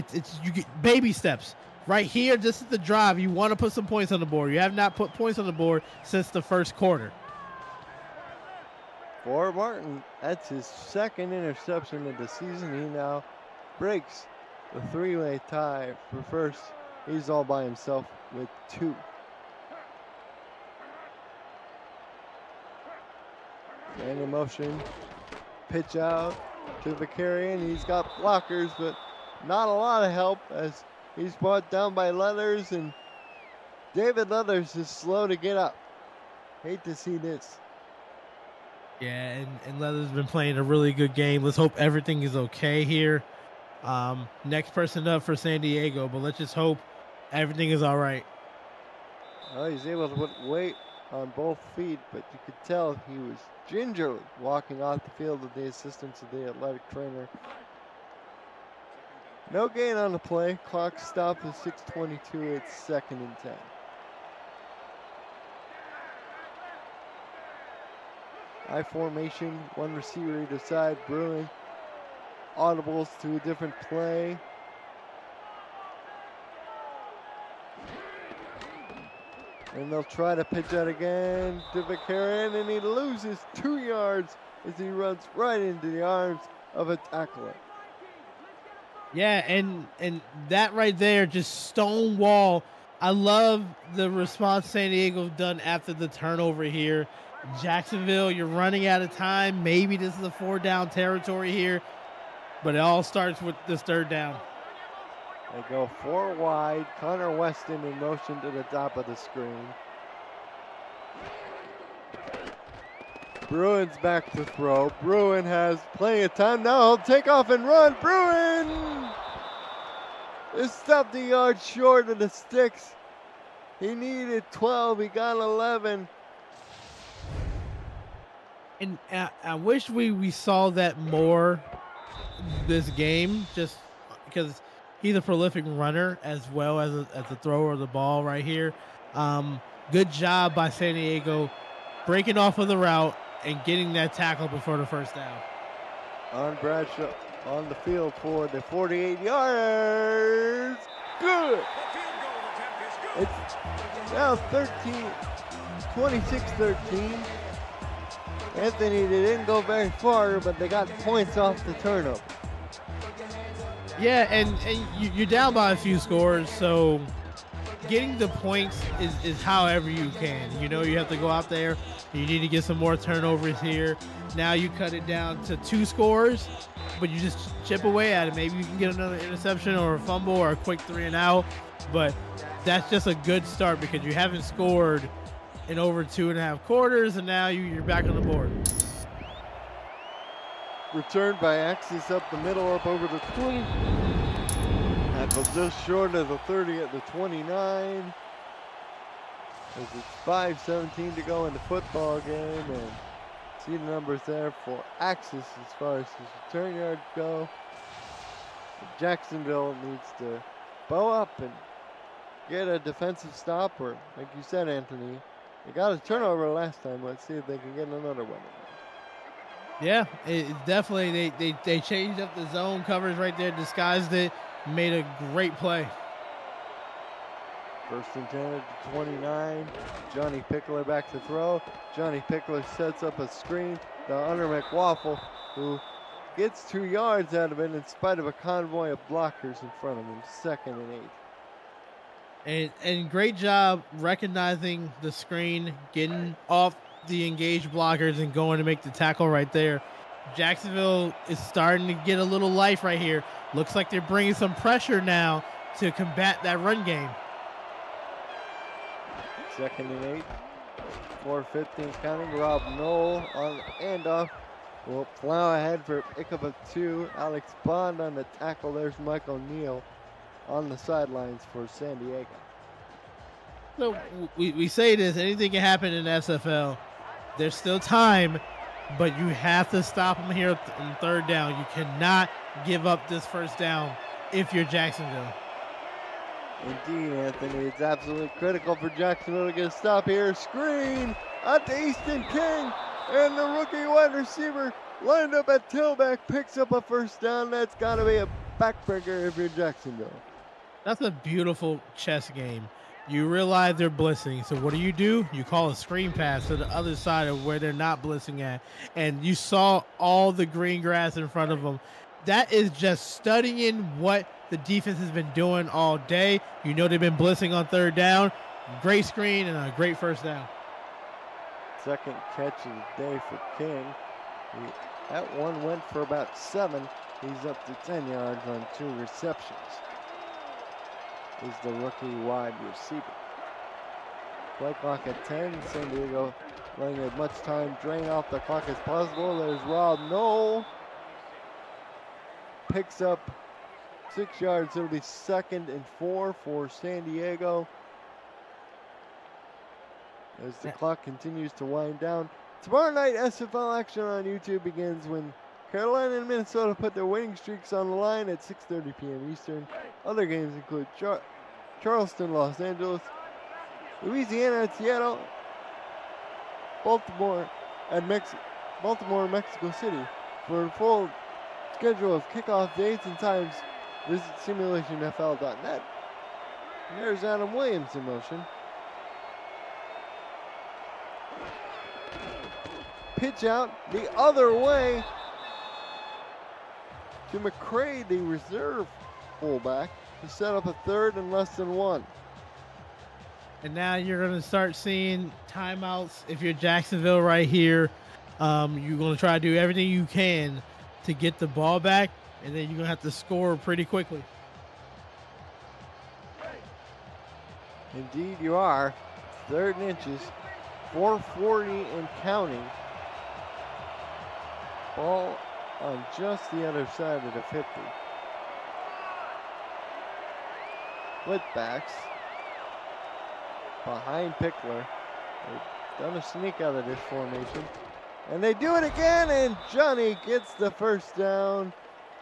Speaker 2: you get baby steps. Right here, this is the drive. You want to put some points on the board. You have not put points on the board since the first quarter.
Speaker 1: For Martin, that's his 2nd interception of the season. He now breaks the 3-way tie for first. He's all by himself with 2. And in motion, pitch out to Vicarian. He's got blockers, but not a lot of help as he's brought down by Leathers, and David Leathers is slow to get up. Hate to see this.
Speaker 2: Yeah, and Leathers has been playing a really good game. Let's hope everything is okay here. Next person up for San Diego, but let's just hope everything is all right.
Speaker 1: Well, he's able to put weight on both feet, but you could tell he was gingerly walking off the field with the assistance of the athletic trainer. No gain on the play. Clock stopped at 6:22. It's 2nd and 10. I formation, 1 receiver either side. Bruin audibles to a different play. And they'll try to pitch out again to Vicarian, and he loses 2 yards as he runs right into the arms of a tackler.
Speaker 2: Yeah, and that right there, just stonewall. I love the response San Diego's done after the turnover here. Jacksonville, you're running out of time. Maybe this is a 4-down territory here, but it all starts with this 3rd down.
Speaker 1: They go 4 wide. Connor Weston in motion to the top of the screen. Bruin's back to throw. Bruin has plenty of time. Now he'll take off and run. Bruin is stopped a yard short of the sticks. He needed 12. He got 11.
Speaker 2: And I wish we saw that more this game, just because he's a prolific runner as well as a thrower of the ball right here. Good job by San Diego breaking off of the route and getting that tackle before the 1st down.
Speaker 1: On Bradshaw on the field for the 48 yards. Good. It's now 26-13. Anthony, they didn't go very far, but they got points off the turnover.
Speaker 2: Yeah, and you're down by a few scores, so getting the points is however you can. You know, you have to go out there. You need to get some more turnovers here. Now you cut it down to 2 scores, but you just chip away at it. Maybe you can get another interception or a fumble or a quick 3 and out, but that's just a good start because you haven't scored in over 2.5 quarters, and now you're back on the board.
Speaker 1: Returned by Axis up the middle, up over the 20. Tackle just short of the 30 at the 29. As it's 5:17 to go in the football game, and see the numbers there for Axis as far as his return yards go. Jacksonville needs to bow up and get a defensive stop, or like you said, Anthony, they got a turnover last time. Let's see if they can get another one.
Speaker 2: Yeah, it definitely they changed up the zone coverage right there, disguised it, made a great play.
Speaker 1: First and 10 at the 29. Johnny Pickler back to throw. Johnny Pickler sets up a screen to Hunter McWaffle, who gets 2 yards out of it in spite of a convoy of blockers in front of him. 2nd and 8.
Speaker 2: And great job recognizing the screen, getting off the engaged blockers and going to make the tackle right there. Jacksonville is starting to get a little life right here. Looks like they're bringing some pressure now to combat that run game.
Speaker 1: 2nd and 8. 4:15 counting. Rob Knoll on the handoff. Will plow ahead for a pickup of 2. Alex Bond on the tackle. There's Mike O'Neill on the sidelines for San Diego.
Speaker 2: So we say this, anything can happen in SFL. There's still time, but you have to stop them here on 3rd down. You cannot give up this 1st down if you're Jacksonville.
Speaker 1: Indeed, Anthony. It's absolutely critical for Jacksonville to get a stop here. Screen out to Easton King, and the rookie wide receiver lined up at tailback picks up a 1st down. That's got to be a backbreaker if you're Jacksonville.
Speaker 2: That's a beautiful chess game. You realize they're blitzing, so what do? You call a screen pass to the other side of where they're not blitzing at, and you saw all the green grass in front of them. That is just studying what the defense has been doing all day. You know they've been blitzing on 3rd down. Great screen and a great 1st down.
Speaker 1: 2nd catch of the day for King. That one went for about 7. He's up to 10 yards on 2 receptions. Is the rookie wide receiver. Play clock at 10. San Diego letting as much time drain off the clock as possible. There's Rob Knoll. Picks up 6 yards. It'll be 2nd and 4 for San Diego. As the clock continues to wind down. Tomorrow night, SFL action on YouTube begins when Carolina and Minnesota put their winning streaks on the line at 6:30 p.m. Eastern. Other games include Charleston, Los Angeles, Louisiana at Seattle, Baltimore, Mexico City. For a full schedule of kickoff dates and times, visit Simulationfl.net. There's Adam Williams in motion. Pitch out the other way to McCray, the reserve fullback, to set up a 3rd and less than 1.
Speaker 2: And now you're going to start seeing timeouts. If you're Jacksonville right here, you're going to try to do everything you can to get the ball back, and then you're going to have to score pretty quickly.
Speaker 1: Indeed you are. 3rd and inches. 4:40 and counting. Ball on just the other side of the 50. Split backs behind Pickler. They've done a sneak out of this formation. And they do it again, and Johnny gets the 1st down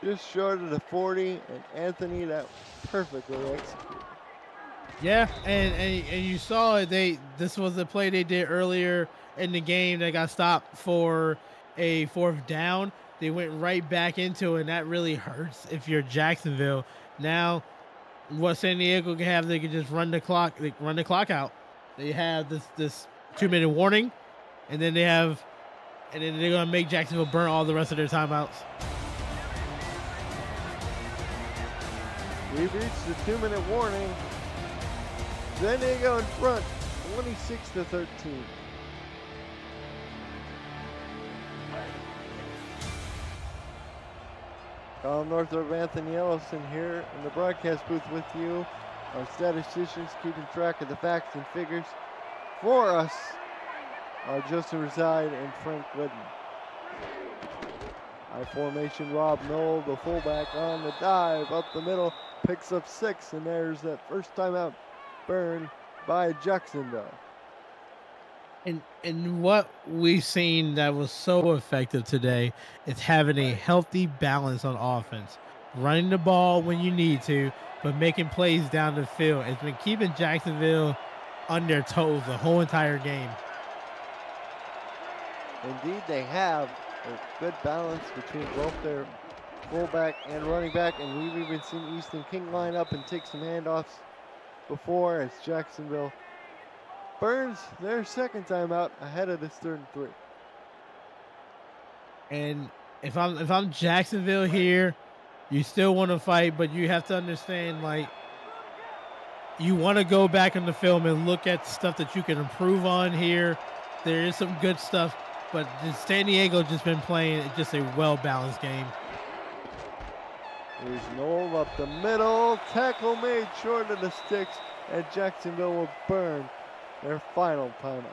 Speaker 1: just short of the 40. And Anthony, that perfectly executed.
Speaker 2: Yeah, and you saw it. This was the play they did earlier in the game that got stopped for a 4th down. They went right back into it, and that really hurts if you're Jacksonville. Now, what San Diego can have, they can just run the clock. They run the clock out. They have this 2-minute warning, and then they're gonna make Jacksonville burn all the rest of their timeouts.
Speaker 1: We've reached the 2-minute warning. San Diego in front, 26-13. Colin Northrop, Anthony Ellison here in the broadcast booth with you. Our statisticians keeping track of the facts and figures. for us are Justin Reside and Frank Glidden. High formation, Rob Knoll, the fullback on the dive, up the middle, picks up 6, and there's that first timeout burn by Jacksonville.
Speaker 2: And what we've seen that was so effective today is having a healthy balance on offense. Running the ball when you need to, but making plays down the field. It's been keeping Jacksonville on their toes the whole entire game.
Speaker 1: Indeed, they have a good balance between both their fullback and running back, and we've even seen Easton King line up and take some handoffs before as Jacksonville burns their second timeout ahead of this 3rd and 3.
Speaker 2: And if I'm Jacksonville here, you still want to fight, but you have to understand, like, you want to go back in the film and look at stuff that you can improve on here. There is some good stuff, but San Diego just been playing just a well-balanced game.
Speaker 1: Here's Knoll up the middle, tackle made short of the sticks, and Jacksonville will burn their final timeout.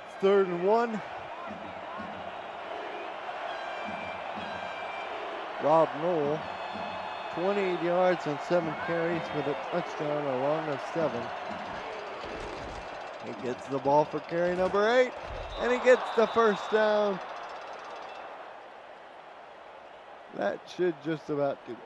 Speaker 1: It's 3rd and 1. Rob Knoll, 28 yards on 7 carries with a touchdown, a long of 7. He gets the ball for carry number 8, and he gets the first down. That should just about do it.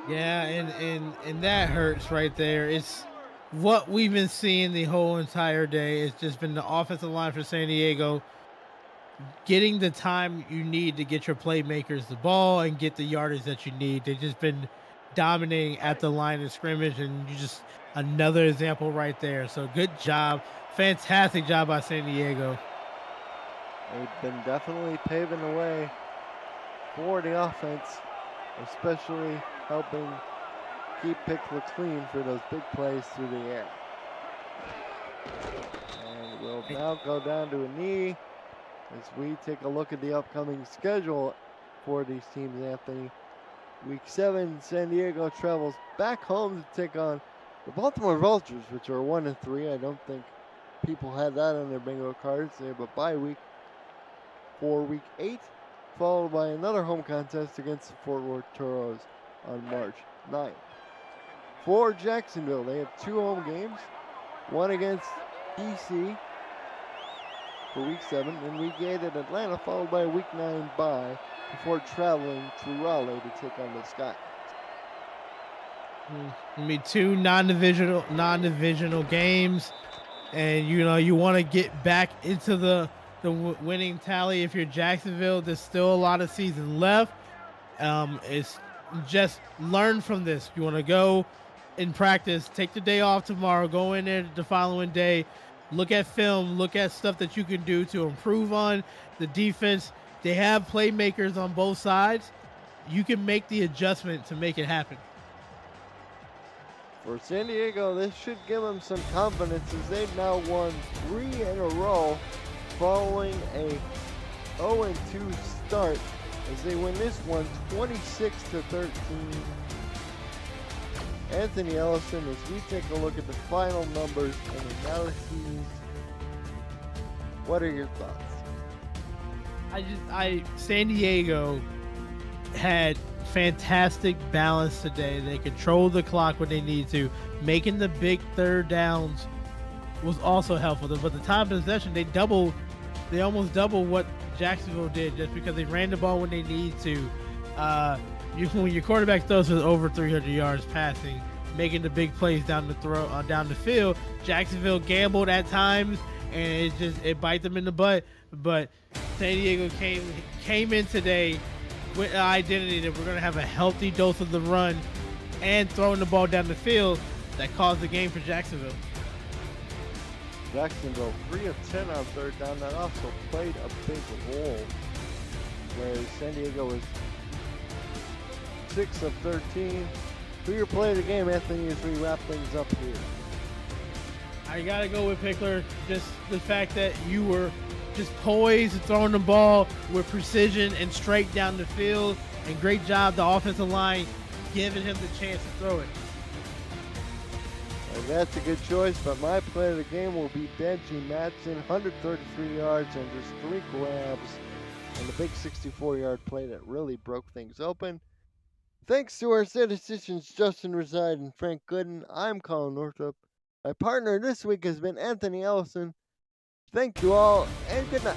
Speaker 2: Yeah, and that hurts right there. It's what we've been seeing the whole entire day. It's just been the offensive line for San Diego getting the time you need to get your playmakers the ball and get the yardage that you need. They've just been dominating at the line of scrimmage, and you just another example right there. So good job. Fantastic job by San Diego.
Speaker 1: They've been definitely paving the way for the offense, especially helping keep Pickler clean for those big plays through the air. And we'll now go down to a knee as we take a look at the upcoming schedule for these teams, Anthony. Week 7, San Diego travels back home to take on the Baltimore Vultures, which are 1 and 3. I don't think people had that on their bingo cards. They have a bye week for Week 8, followed by another home contest against the Fort Worth Toros on March 9th. For Jacksonville, they have 2 home games, one against DC for Week 7, and Week 8 at Atlanta, followed by a Week 9 bye before traveling to Raleigh to take on the Sky.
Speaker 2: Gonna be 2 non-divisional games, and you want to get back into the winning tally. If you're Jacksonville, there's still a lot of season left. It's just learn from this. You want to go in practice, take the day off tomorrow, go in there the following day, look at film, look at stuff that you can do to improve on the defense. They have playmakers on both sides. You can make the adjustment to make it happen.
Speaker 1: For San Diego, this should give them some confidence as they've now won 3 in a row following a 0-2 start as they win this one 26-13. Anthony Ellison, as we take a look at the final numbers and analyses, what are your thoughts?
Speaker 2: San Diego had fantastic balance today. They controlled the clock when they need to. Making the big third downs was also helpful. But the time of possession, they almost doubled what Jacksonville did just because they ran the ball when they need to. When your quarterback throws for over 300 yards passing, making the big plays down the field, Jacksonville gambled at times, and it bite them in the butt. But San Diego came in today with an identity that we're going to have a healthy dose of the run and throwing the ball down the field that caused the game for Jacksonville.
Speaker 1: Jacksonville 3 of 10 on third down. That also played a big role, whereas San Diego was 6 of 13. Who your play of the game, Anthony, as we wrap things up here?
Speaker 2: I got to go with Pickler. Just the fact that you were just poised, throwing the ball with precision and straight down the field. And great job, the offensive line, giving him the chance to throw it.
Speaker 1: And that's a good choice, but my play of the game will be Benji Matson, 133 yards and just 3 grabs on the big 64-yard play that really broke things open. Thanks to our statisticians Justin Reside and Frank Gooden, I'm Colin Northup. My partner this week has been Anthony Ellison. Thank you all, and good night.